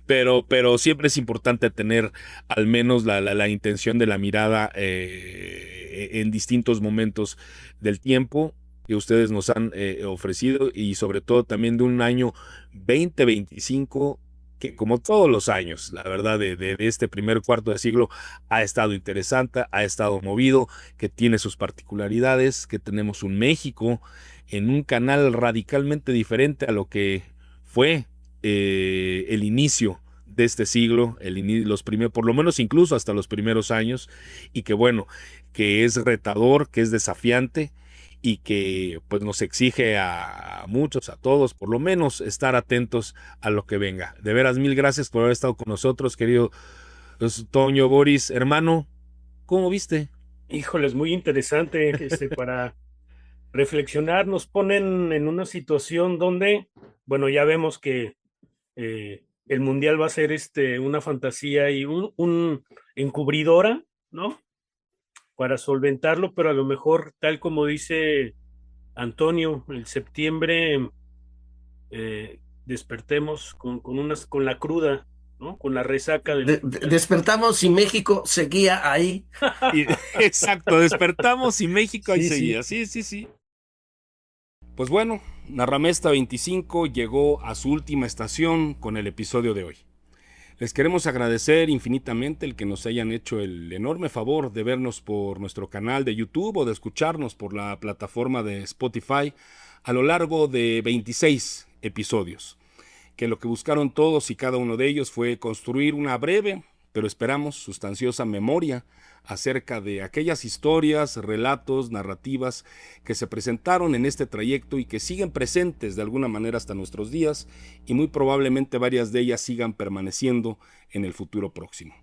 Pero siempre es importante tener al menos la intención de la mirada en distintos momentos del tiempo que ustedes nos han ofrecido, y sobre todo también de un año 2025 que, como todos los años, la verdad, de este primer cuarto de siglo ha estado interesante, ha estado movido, que tiene sus particularidades, que tenemos un México en un canal radicalmente diferente a lo que fue el inicio de este siglo, los primeros, por lo menos incluso hasta los primeros años, y que bueno, que es retador, que es desafiante, y que pues nos exige a muchos, a todos, por lo menos estar atentos a lo que venga. De veras, mil gracias por haber estado con nosotros, querido Toño, Boris, hermano, ¿cómo viste? Híjole, es muy interesante para reflexionar. Nos ponen en una situación donde, bueno, ya vemos que el mundial va a ser una fantasía y un encubridora, ¿no? Para solventarlo, pero a lo mejor, tal como dice Antonio, el septiembre despertemos con la cruda, ¿no? Con la resaca del mundial. Despertamos y México seguía ahí. Exacto, despertamos y México ahí Sí, sí. seguía. Sí, sí, sí. Pues bueno, Narramesta 25 llegó a su última estación con el episodio de hoy. Les queremos agradecer infinitamente el que nos hayan hecho el enorme favor de vernos por nuestro canal de YouTube o de escucharnos por la plataforma de Spotify a lo largo de 26 episodios. Que lo que buscaron todos y cada uno de ellos fue construir una breve, pero esperamos sustanciosa memoria acerca de aquellas historias, relatos, narrativas que se presentaron en este trayecto y que siguen presentes de alguna manera hasta nuestros días, y muy probablemente varias de ellas sigan permaneciendo en el futuro próximo.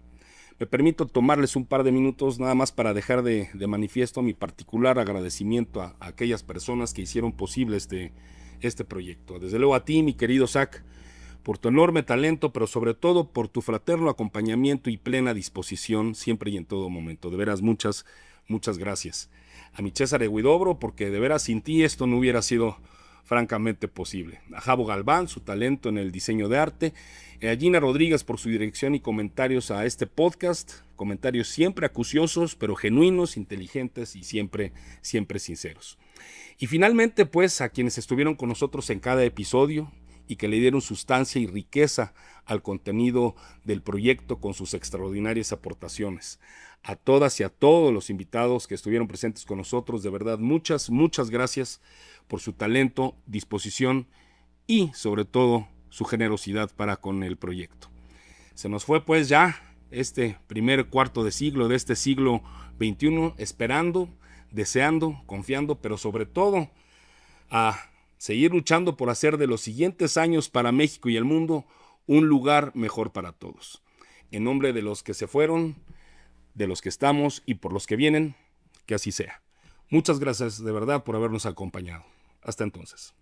Me permito tomarles un par de minutos nada más para dejar de manifiesto mi particular agradecimiento a aquellas personas que hicieron posible este proyecto. Desde luego a ti, mi querido Zach, por tu enorme talento, pero sobre todo por tu fraterno acompañamiento y plena disposición siempre y en todo momento. De veras, muchas, muchas gracias. A mi César Huidobro, porque de veras sin ti esto no hubiera sido francamente posible. A Javo Galván, su talento en el diseño de arte. A Gina Rodríguez por su dirección y comentarios a este podcast. Comentarios siempre acuciosos, pero genuinos, inteligentes y siempre, siempre sinceros. Y finalmente, pues, a quienes estuvieron con nosotros en cada episodio y que le dieron sustancia y riqueza al contenido del proyecto con sus extraordinarias aportaciones. A todas y a todos los invitados que estuvieron presentes con nosotros, de verdad, muchas, muchas gracias por su talento, disposición y, sobre todo, su generosidad para con el proyecto. Se nos fue, pues, ya este primer cuarto de siglo de este siglo XXI, esperando, deseando, confiando, pero sobre todo a seguir luchando por hacer de los siguientes años para México y el mundo un lugar mejor para todos. En nombre de los que se fueron, de los que estamos y por los que vienen, que así sea. Muchas gracias de verdad por habernos acompañado. Hasta entonces.